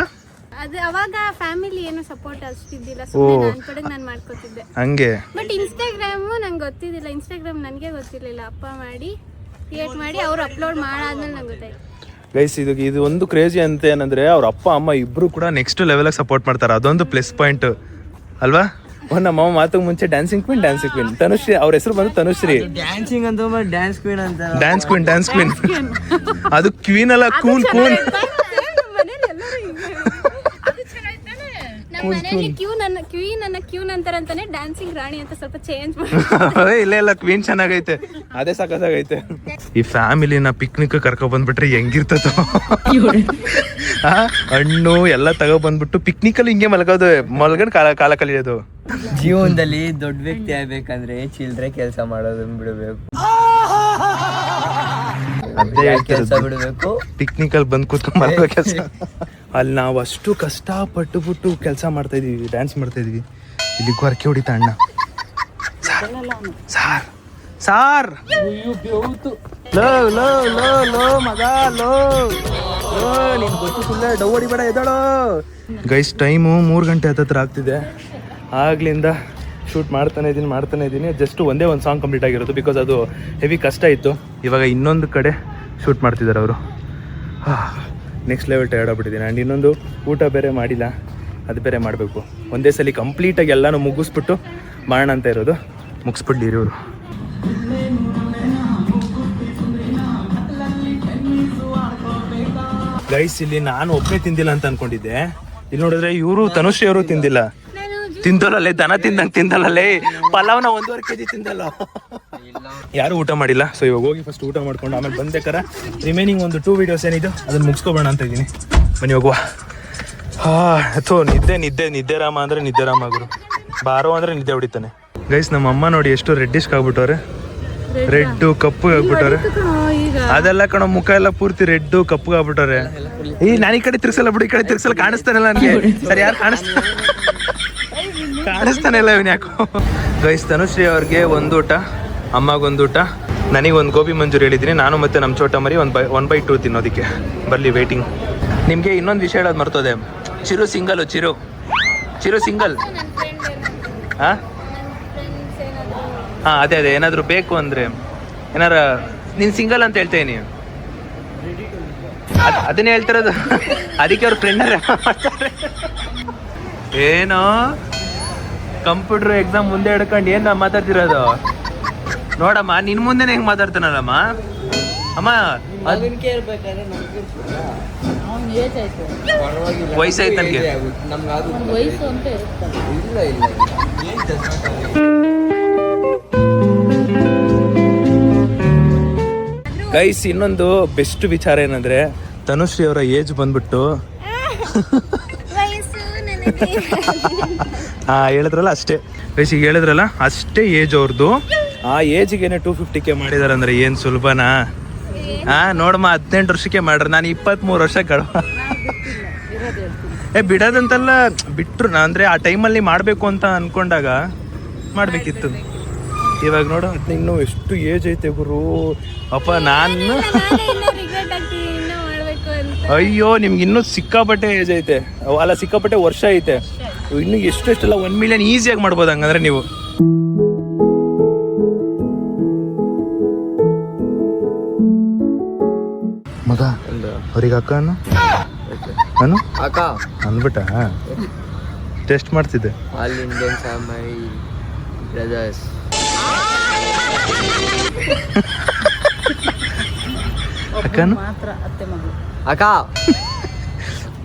ಅದು ಅವಾಗ ಫ್ಯಾಮಿಲಿ ಏನು ಸಪೋರ್ಟ್ ಅಷ್ಟಿದ್ದಿಲ್ಲ, ಸುಮ್ಮನೆ ನನ್ನ ಕಡೆಗೆ ನಾನು ಮಾಡ್ಕೊತಿದ್ದೆ ಹಂಗೆ. ಬಟ್ ಇನ್ಸ್ಟಾಗ್ರಾಮು ನಂಗೆ ಗೊತ್ತಿದ್ದಿಲ್ಲ. ಇನ್ಸ್ಟಾಗ್ರಾಮ್ ನನಗೆ ಗೊತ್ತಿರಲಿಲ್ಲ. ಅಪ್ಪ ಮಾಡಿ ಕ್ರಿಯೇಟ್ ಮಾಡಿ ಅವ್ರು ಅಪ್ಲೋಡ್ ಮಾಡಾದ್ಮೇಲೆ ನಂಗೆ ಗೊತ್ತಾಯ್ತು. ಗೈಸ್ ಇದು ಒಂದು ಕ್ರೇಜಿ ಅಂತ ಏನಂದ್ರೆ ಅವ್ರ ಅಪ್ಪ ಅಮ್ಮ ಇಬ್ರು ಕೂಡ ನೆಕ್ಸ್ಟ್ ಲೆವೆಲ್ ಸಪೋರ್ಟ್ ಮಾಡ್ತಾರೆ. ಅದೊಂದು ಪ್ಲಸ್ ಪಾಯಿಂಟ್ ಅಲ್ವಾ? ನಮ್ಮ ಮಾತು ಮುಂಚೆ ಡ್ಯಾನ್ಸಿಂಗ್ ಕ್ವೀನ್ ತನುಶ್ರೀ, ಅವ್ರ ಹೆಸರು ಬಂದು ತನುಶ್ರೀ. ಡ್ಯಾನ್ಸಿಂಗ್ ಅಂತ ಡ್ಯಾನ್ಸ್ ಕ್ವೀನ್ ಅಂತ. ಡ್ಯಾನ್ಸ್ ಕ್ವೀನ್ ಅದು ಕ್ವೀನ್ ಅಲ್ಲ, ಕೂನ್. ನಮ್ಮ ಮನೆಯಲ್ಲಿ ಕ್ವೀನ್ ಅಂತಾರಂತಾನೆ ಡ್ಯಾನ್ಸಿಂಗ್ ರಾಣಿ ಅಂತ ಸ್ವಲ್ಪ ಚೇಂಜ್ ಮಾಡಿ. ಇಲ್ಲ ಕ್ವೀನ್ ಚೆನ್ನಾಗೈತೆ, ಅದೇ ಸಖತ್ತಾಗೈತೆ. ಈ ಫ್ಯಾಮಿಲಿನ ಪಿಕ್ನಿಕ್ ಕರ್ಕೊಂಡ್ ಬಂದ್ಬಿಟ್ರೆ ಹೆಂಗಿರ್ತದೋ. ಹಣ್ಣು ಎಲ್ಲ ತಗೋ ಬಂದ್ಬಿಟ್ಟು ಪಿಕ್ನಿಕ್ ಅಲ್ಲಿ ಹಿಂಗೆ ಮಲ್ಗಂಡ್ ಕಾಲ ಕಲಿಯೋದು. ಜೀವನದಲ್ಲಿ ದೊಡ್ಡ ವ್ಯಕ್ತಿ ಆಗ್ಬೇಕಂದ್ರೆ ಚಿಲ್ಡ್ರೆ ಕೆಲಸ ಮಾಡೋದು ಬಿಡಬೇಕು. ಅದೇ ಕೆಲಸ ಬಿಡಬೇಕು. ಪಿಕ್ನಿಕ್ ಅಲ್ಲಿ ಬಂದ್ ಕೂತ್ಕೊಂಡ್ ಮಾಡೋ ಕೆಲಸ. ಅಲ್ಲಿ ನಾವು ಅಷ್ಟು ಕಷ್ಟಪಟ್ಟು ಕೆಲಸ ಮಾಡ್ತಾ ಇದೀವಿ, ಡ್ಯಾನ್ಸ್ ಮಾಡ್ತಾ ಇದೀವಿ. ಇಲ್ಲಿ ಗೊರಕೆ ಹೊಡಿತಾ ಅಣ್ಣ. ಸಾರ್ ಮಗ ನೀನ್ ಗೊತ್ತಿಲ್ಲ, ಡೌ ಹೊಡಿಬೇಡ, ಎದ್ದಾಳೋ. ಗೈಸ್ ಟೈಮು 3 ಗಂಟೆ ಹತ್ರ ಆಗ್ತಿದೆ. ಆಗ್ಲಿಂದ ಶೂಟ್ ಮಾಡ್ತಾನೆ ಇದ್ದೀನಿ. ಜಸ್ಟ್ ಒಂದೇ ಒಂದು ಸಾಂಗ್ ಕಂಪ್ಲೀಟ್ ಆಗಿರೋದು, ಬಿಕಾಸ್ ಅದು ಹೆವಿ ಕಷ್ಟ ಇತ್ತು. ಇವಾಗ ಇನ್ನೊಂದು ಕಡೆ ಶೂಟ್ ಮಾಡ್ತಿದ್ದಾರೆ ಅವರು. ನೆಕ್ಸ್ಟ್ ಲೆವೆಲ್ ಟೈರ್ಡ್ ಆಗ್ಬಿಟ್ಟಿದ್ದೀನಿ. ಆ್ಯಂಡ್ ಇನ್ನೊಂದು ಊಟ ಬೇರೆ ಮಾಡಿಲ್ಲ. ಅದು ಬೇರೆ ಮಾಡಬೇಕು. ಒಂದೇ ಸಲ ಕಂಪ್ಲೀಟಾಗಿ ಎಲ್ಲನೂ ಮುಗಿಸ್ಬಿಟ್ಟು ಮಾಡೋಣ ಅಂತ ಇರೋದು. ಮುಗಿಸ್ಬಿಡ್ಲಿ ಇವರು. ಗೈಸ್ ಇಲ್ಲಿ ನಾನು ಒಬ್ಬನೇ ತಿಂದಿಲ್ಲ ಅಂತ ಅನ್ಕೊಂಡಿದ್ದೆ. ಇಲ್ಲಿ ನೋಡಿದ್ರೆ ಇವರು ತನುಶ್ರೀ ಅವರು ತಿಂದಿಲ್ಲ. ತಿಂದಲ್ಲೇ ದನ ತಿಂದಂಗೆ ತಿಂದಲ್ಲೇ ಪಲಾವ್ನ 1.5 kg ತಿಂದಲ್ಲ. ಯಾರು ಊಟ ಮಾಡಿಲ್ಲ. ಸೊ ಇವಾಗ ಹೋಗಿ ಫಸ್ಟ್ ಊಟ ಮಾಡ್ಕೊಂಡು ಆಮೇಲೆ ಬಂದೇಕರ ರಿಮೈನಿಂಗ್ ಒಂದು 2 ವಿಡಿಯೋಸ್ ಏನಿದೆ ಅದನ್ನ ಮುಗಿಸ್ಕೊಬೇಡ ಅಂತ ಇದ್ದೀನಿ. ಬನ್ನಿ ಹೋಗುವ. ಅಥೋ ನಿದ್ದೆ ರಾಮ ಅಂದ್ರೆ ನಿದ್ದೆ ರಾಮ ಗುರು. ಬಾರೋ ಅಂದ್ರೆ ನಿದ್ದೆ ಹೊಡಿತಾನೆ. ಗೈಸ್ ನಮ್ಮ ಅಮ್ಮ ನೋಡಿ ಎಷ್ಟು ರೆಡ್ಡಿಶ್ ಆಗ್ಬಿಟ್ಟವ್ರೆ. ರೆಡ್ ಕಪ್ಪು ಆಗ್ಬಿಟ್ಟವ್ರೆ. ಅದೆಲ್ಲ ಕಣ ಮುಖ ಎಲ್ಲ ಪೂರ್ತಿ ರೆಡ್ ಕಪ್ಪು ಆಗ್ಬಿಟ್ಟವ್ರೆ. ನಾನು ಈ ಕಡೆ ತಿರ್ಸಲ್ಲ ಬಿಡು, ಈ ಕಡೆ ತಿರ್ಸಲ್ಲ. ಕಾಣಿಸ್ತಾನಲ್ಲ ನನಗೆ. ಸರಿ ಯಾರು ಕಾಣಿಸ್ತಾನೆ ಇಲ್ಲ ಇವನ್ ಯಾಕೋ. ಗೈಸ್ ತನುಶ್ರೀ ಅವ್ರಿಗೆ ಒಂದು ಊಟ, ಅಮ್ಮಗೊಂದು ಊಟ, ನನಗೊಂದು ಗೋಬಿ ಮಂಚೂರಿ ಹೇಳಿದ್ದೀನಿ. ನಾನು ಮತ್ತೆ ನಮ್ಮ ಚೋಟ ಮರಿ 1/2 ತಿನ್ನೋದಕ್ಕೆ. ಬರಲಿ ವೇಟಿಂಗ್. ನಿಮಗೆ ಇನ್ನೊಂದು ವಿಷಯ ಹೇಳೋದು ಮರ್ತೋದೆ. ಚಿರು ಸಿಂಗಲ್. ಚಿರು ಸಿಂಗಲ್. ಹಾಂ ಅದೇ ಏನಾದರೂ ಬೇಕು ಅಂದರೆ ಏನಾರ ನೀನು ಸಿಂಗಲ್ ಅಂತ ಹೇಳ್ತೇನೆ. ಅದನ್ನೇ ಹೇಳ್ತಿರೋದು. ಅದಕ್ಕೆ ಅವ್ರ ಫ್ರೆಂಡರೇ ಏನೋ ಕಂಪ್ಯೂಟರ್ ಎಕ್ಸಾಮ್ ಮುಂದೆ ಹಿಡ್ಕೊಂಡು ಏನು ಮಾತಾಡ್ತಿರೋದು ನೋಡಮ್ಮ. ನಿನ್ನ ಮುಂದೆನೇ ಹೆಂಗೆ ಮಾತಾಡ್ತಾನಲ್ಲಮ್ಮ ಅಮ್ಮ. ವಯಸ್ಸಾಯ್ತು ನನಗೆ. ಗೈಸ್ ಇನ್ನೊಂದು ಬೆಸ್ಟ್ ವಿಚಾರ ಏನಂದ್ರೆ ತನುಶ್ರೀ ಅವರ ಏಜ್ ಬಂದ್ಬಿಟ್ಟು ಹೇಳಿದ್ರಲ್ಲ ಅಷ್ಟೇ. ಗೈಸ್ ಈಗ ಹೇಳಿದ್ರಲ್ಲ ಅಷ್ಟೇ ಏಜ್ ಅವ್ರದ್ದು. ಆ ಏಜ್ಗೇನೆ 250K ಮಾಡಿದಾರೆ ಅಂದ್ರೆ ಏನ್ ಸುಲಭನಾ? ನೋಡಮ್ಮ 18 ವರ್ಷಕ್ಕೆ ಮಾಡ್ರಿ. ನಾನು 23 ವರ್ಷ ಕಡ. ಬಿಡೋದಂತಲ್ಲ, ಬಿಟ್ರು ಅಂದ್ರೆ ಆ ಟೈಮಲ್ಲಿ ಮಾಡ್ಬೇಕು ಅಂತ ಅನ್ಕೊಂಡಾಗ ಮಾಡ್ಬೇಕಿತ್ತು. ಇವಾಗ ನೋಡು ಇನ್ನೂ ಎಷ್ಟು ಏಜ್ ಐತೆ ಗುರು. ಅಪ್ಪ ನಾನು ಅಯ್ಯೋ ನಿಮ್ಗೆ ಇನ್ನೂ ಸಿಕ್ಕಾಪಟ್ಟೆ ಏಜ್ ಐತೆ. ಅಲ್ಲ ಸಿಕ್ಕಾಪಟ್ಟೆ ವರ್ಷ ಐತೆ. ಇನ್ನು ಎಷ್ಟೆಲ್ಲ 1 ಮಿಲಿಯನ್ ಈಸಿಯಾಗಿ ಮಾಡ್ಬೋದು ಹಂಗಂದ್ರೆ ನೀವು. ಮಗ ಅವ್ರಿಗೆ ಅಕ್ಕನು ನಾನು ಅಕ್ಕ ಅಂದ್ಬಿಟ್ಟ ಟೆಸ್ಟ್ ಮಾಡ್ತಿದ್ದೆ. All Indians are my brothers. ಅಕ್ಕನು ಅಕ್ಕ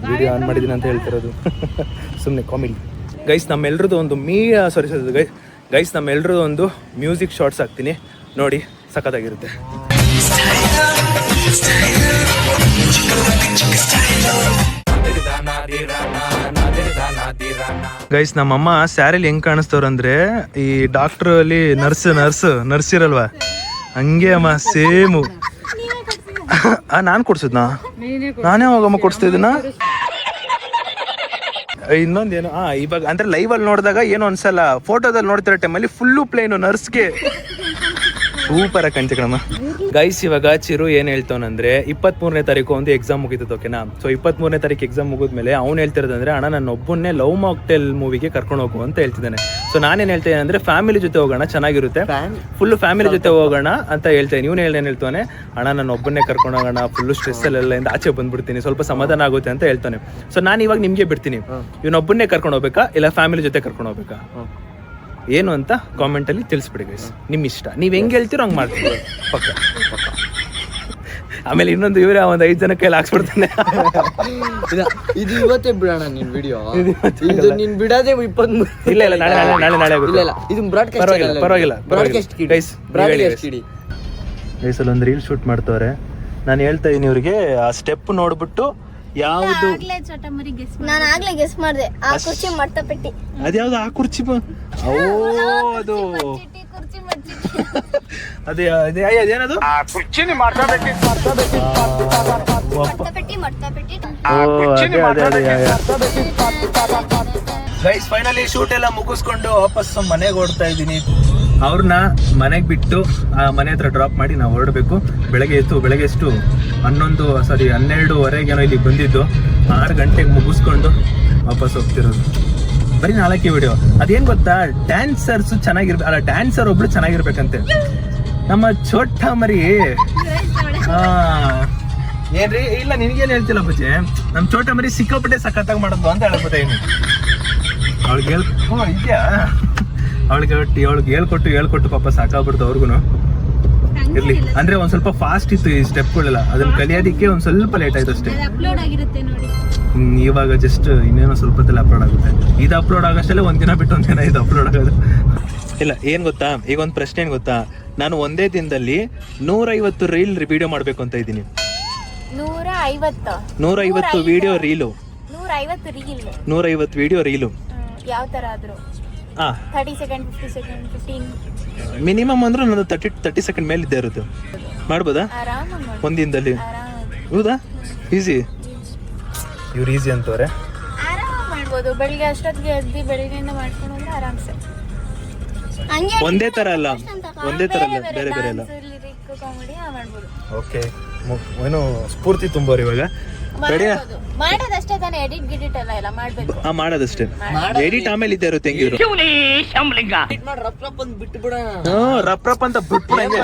ವಿಡಿಯೋ ಆನ್ ಮಾಡಿದ್ದೀನಿ ಅಂತ ಹೇಳ್ತಿರೋದು ಸುಮ್ಮನೆ ಕಾಮಿಡಿ. ಗೈಸ್ ನಮ್ಮೆಲ್ರದ್ದು ಒಂದು ಗೈಸ್ ನಮ್ಮೆಲ್ರದ್ದು ಒಂದು ಮ್ಯೂಸಿಕ್ ಶಾರ್ಟ್ಸ್ ಹಾಕ್ತೀನಿ ನೋಡಿ, ಸಖತ್ತಾಗಿರುತ್ತೆ. ಗೈಸ್ ನಮ್ಮಮ್ಮ ಸ್ಯಾರಿಲಿ ಹೆಂಗ್ ಕಾಣಿಸ್ತವ್ರಂದ್ರೆ ಈ ಡಾಕ್ಟರ್ ಅಲ್ಲಿ ನರ್ಸ್ ಇರಲ್ವಾ ಹಂಗೆ ಅಮ್ಮ ಸೇಮು. ನಾನ್ ಕೊಡ್ಸಿದ್ನಾ? ನಾನೇ ಹೋಗಮ್ಮ ಕೊಡ್ಸ್ತಾ ಇದೀನ. ಇನ್ನೊಂದೇನು ಇವಾಗ ಅಂದ್ರೆ ಲೈವ್ ಅಲ್ಲಿ ನೋಡಿದಾಗ ಏನು ಅನ್ಸಲ್ಲ, ಫೋಟೋದಲ್ಲಿ ನೋಡ್ತಿರೋ ಟೈಮಲ್ಲಿ ಫುಲ್ಲು ಪ್ಲೇನು ನರ್ಸ್ಗೆ ಸೂಪರ್ ಆಗಿ ಕಾಣ್ತಿ ಕಣಮ್ಮ. ಗೈಸ್ ಇವಾಗ ಚಿರು ಏನ್ ಹೇಳ್ತಾವನಂದ್ರೆ 23ನೇ ತಾರೀಕು ಒಂದು ಎಕ್ಸಾಮ್ ಮುಗಿತದ, ಓಕೆನಾ? ಸೊ 23ನೇ ತಾರೀಕು ಎಕ್ಸಾಮ್ ಮುಗಿದ್ಮೇಲೆ ಅವ್ನು ಹೇಳ್ತಿರೋದಂದ್ರೆ ಅಣ್ಣ ನನ್ನ ಒಬ್ಬನ್ನೇ ಲವ್ ಮಾಕ್ಟೇಲ್ ಮೂವಿಗೆ ಕರ್ಕೊಂಡು ಹೋಗು ಅಂತ ಹೇಳ್ತಿದ್ದಾನೆ. ಸೊ ನಾನೇನ್ ಹೇಳ್ತೇನೆ ಅಂದ್ರೆ ಫ್ಯಾಮಿಲಿ ಜೊತೆ ಹೋಗೋಣ, ಚೆನ್ನಾಗಿರುತ್ತೆ, ಫುಲ್ ಫ್ಯಾಮಿಲಿ ಜೊತೆ ಹೋಗೋಣ ಅಂತ ಹೇಳ್ತೇನೆ. ಇವ್ನು ಏನ್ ಹೇಳ್ತಾನೆ, ಅಣ್ಣ ನನ್ನ ಒಬ್ಬನ್ನೇ ಕರ್ಕೊಂಡು ಹೋಗೋಣ, ಫುಲ್ ಸ್ಟ್ರೆಸ್ ಅಲ್ಲೆಲ್ಲ ಆಚೆ ಬಂದ್ಬಿಡ್ತೀನಿ, ಸ್ವಲ್ಪ ಸಮಾಧಾನ ಆಗುತ್ತೆ ಅಂತ ಹೇಳ್ತಾನೆ. ಸೊ ನಾನು ಇವಾಗ ನಿಮ್ಗೆ ಬಿಡ್ತೀನಿ, ಇವನೊಬ್ಬನ್ನೇ ಕರ್ಕೊಂಡು ಹೋಗ್ಬೇಕಾ ಇಲ್ಲ ಫ್ಯಾಮಿಲಿ ಜೊತೆ ಕರ್ಕೊಂಡು ಹೋಗ್ಬೇಕಾ ಏನು ಅಂತ ಕಾಮೆಂಟ್ ಅಲ್ಲಿ ತಿಳಿಸ್ಬಿಡಿ ಗೈಸ್. ನಿಮ್ ಇಷ್ಟ, ನೀವ್ ಹೆಂಗ್ ಹೇಳ್ತೀರೋ ಹಂಗ್ ಮಾಡ್ತೀವಿ ಪಕ್ಕ. ಆಮೇಲೆ ಇನ್ನೊಂದು ಇವರೇ ಒಂದ್ 5 ಜನ ಕೈಲಿ ಹಾಕ್ಸ್ಬಿಡ್ತಾನೆ. ಇದು ಇವತ್ತೇ ಬಿಡೋಣ ನಿನ್ ವಿಡಿಯೋ. ಇದು ನೀನ್ ಬಿಡೋದೇ 23. ಇಲ್ಲ ನಾಳೆ ಆಗುತ್ತೆ. ಇಲ್ಲ ಇದು ಬ್ರಾಡ್ಕಾಸ್ಟ್ ಪರವಾಗಿಲ್ಲ ಗೈಸ್. ಗೈಸ್ ಅಲ್ಲಿ ಒಂದು ರೀಲ್ ಶೂಟ್ ಮಾಡ್ತವ್ರೆ. ನಾನು ಹೇಳ್ತಾ ಇದೀನಿ ಇವ್ರಿಗೆ ಆ ಸ್ಟೆಪ್ ನೋಡ್ಬಿಟ್ಟು ಯಾವ್ದು ನಾನು ಆಗ್ಲೇ ಗೆಸ್ ಮಾಡಿದೆ. ಆ ಕುರ್ಚಿ ಮಡ್ತ ಪೆಟ್ಟಿ. ಅದ್ಯಾವ್ದು ಆ ಕುರ್ಚಿ? ಅದು ಅದೇ ಅದೇನದು ಗೈಸ್ ಫೈನಲಿ ಶೂಟ್ ಎಲ್ಲ ಮುಗಿಸ್ಕೊಂಡು ವಾಪಸ್ ಮನೆಗೆ ಓಡ್ತಾ ಇದ್ದೀನಿ. ಅವ್ರನ್ನ ಮನೆಗೆ ಬಿಟ್ಟು ಮನೆ ಹತ್ರ ಡ್ರಾಪ್ ಮಾಡಿ ನಾವು ಹೊರಡಬೇಕು. ಬೆಳಗ್ಗೆ ಎಷ್ಟು 12:30 ಇಲ್ಲಿಗೆ ಬಂದಿದ್ದು. 6 ಗಂಟೆಗೆ ಮುಗಿಸ್ಕೊಂಡು ವಾಪಸ್ ಹೋಗ್ತಿರೋದು. ಬರೀ 4 ವಿಡಿಯೋ. ಅದೇನ್ ಗೊತ್ತಾ, ಡ್ಯಾನ್ಸರ್ಸ್ ಅಲ್ಲ ಡ್ಯಾನ್ಸರ್ ಒಬ್ಳು ಚೆನ್ನಾಗಿರ್ಬೇಕಂತೆ. ನಮ್ಮ ಚೋಟ ಮರಿ ಏನ್ರಿ ಇಲ್ಲ ನಿನ್ಗೇನ್ ಹೇಳ್ತಿಲ್ಲ ಬುಜ್ಜಿ, ನಮ್ ಚೋಟ ಮರಿ ಸಿಕ್ಕಾಪಟ್ಟೆ ಸಖತ್ತಾಗಿ ಮಾಡೋದು ಅಂತ ಹೇಳ್ಬೋದ ಏನು ಅವಳಿಗೆ ಇದ್ಯಾ ಅವಳಿಗೆ ಹೇಳ್ಕೊಟ್ಟು ಪಾಪ ಸಾಕಾಗ್ಬಿಡ್ತು ಅವ್ರಿಗೂ. ಇರ್ಲಿ ಅಂದ್ರೆ ಒಂದ್ ಸ್ವಲ್ಪ ಫಾಸ್ಟ್ ಇತ್ತು ಈ ಸ್ಟೆಪ್ಗಳೆಲ್ಲ, ಅದನ್ನ ಕಲಿಯೋದಿಕ್ಕೆ ಒಂದ್ ಸ್ವಲ್ಪ ಲೇಟ್ ಆಯ್ತು ಅಷ್ಟೇ. ಅಪ್ಲೋಡ್ ಆಗಿರುತ್ತೆ ನೋಡಿ. ಇವಾಗ ಜಸ್ಟ್ ಇನ್ನೇನೋ ಸ್ವಲ್ಪ ಹೊತ್ತಲ್ಲಿ ಅಪ್ಲೋಡ್ ಆಗುತ್ತೆ. ಇದು ಅಪ್ಲೋಡ್ ಆಗಷ್ಟೇ ಒಂದಿನ ಬಿಟ್ಟು ಒಂದಿನ ಇದು ಅಪ್ಲೋಡ್ ಆಗೋದು. ಇಲ್ಲ ಏನ್ ಗೊತ್ತಾ, ಈಗ ಒಂದ್ ಪ್ರಶ್ನೆ ಏನ್ ಗೊತ್ತಾ, ನಾನು ಒಂದೇ ದಿನದಲ್ಲಿ 150 ರೀಲ್ ವಿಡಿಯೋ ಮಾಡ್ಬೇಕು ಅಂತ ಇದ್ದೀನಿ. 150 ವಿಡಿಯೋ ರೀಲು, 150 ವಿಡಿಯೋ ರೀಲು. ಯಾವ ತರ ಆದ್ರೂ 30 ಸೆಕೆಂಡ್ 50 ಸೆಕೆಂಡ್ 15 ಮಿನಿಮಮ್ ಅಂದ್ರೆ ನಂದು 30 ಸೆಕೆಂಡ್ ಮೇಲೆ ಇದ್ದೇ ಇರುತ್ತೆ. ಮಾಡ್ಬೋದಾ ಒಂದಿನದಲ್ಲಿ? ಹೌದಾ? ಈಸಿ. ಇವ್ರು ಈಸಿ ಅಂತವ್ರೆ. ಆರಾಮಾಗಿ ಮಾಡ್ಬೋದು. ಬೆಳಿಗ್ಗೆ ಅಷ್ಟೊತ್ತಿಗೆ ಎದ್ದು ಬೆಳಿಗ್ಗೆಯಿಂದ ಮಾಡ್ಕೊಂಡು ಹೋದ್ರೆ ಆರಾಮ್ಸೆ. ಒಂದೇ ತರ ಅಲ್ಲ, ಒಂದೇ ತರ ಅಲ್ಲ, ಬೇರೆ ಬೇರೆ ಅಲ್ಲ. ಕಾಮಿಡಿ ಮಾಡ್ಬೋದು. ಓಕೆ, ಏನು ಸ್ಫೂರ್ತಿ ತುಂಬೋರು ಇವಾಗ ಮಾಡೋದಷ್ಟೇ ತಾನೇ, ಎಡಿಟ್ ಗಿಡಿಟ್ ಎಲ್ಲ ಇಲ್ಲ ಮಾಡ್ಬೇಕು. ಮಾಡೋದಷ್ಟೇ, ಎಡಿಟ್ ಆಮೇಲೆ ಇದ್ದೇ ಇರುತ್ತೆ. ಹೆಂಗಿದ್ರು ಬಿಟ್ಟು ಬಿಡೋಣ, ರಪ್ ರಪ್ ಅಂತ ಬಿಟ್ಬಿಡಂಗೆ.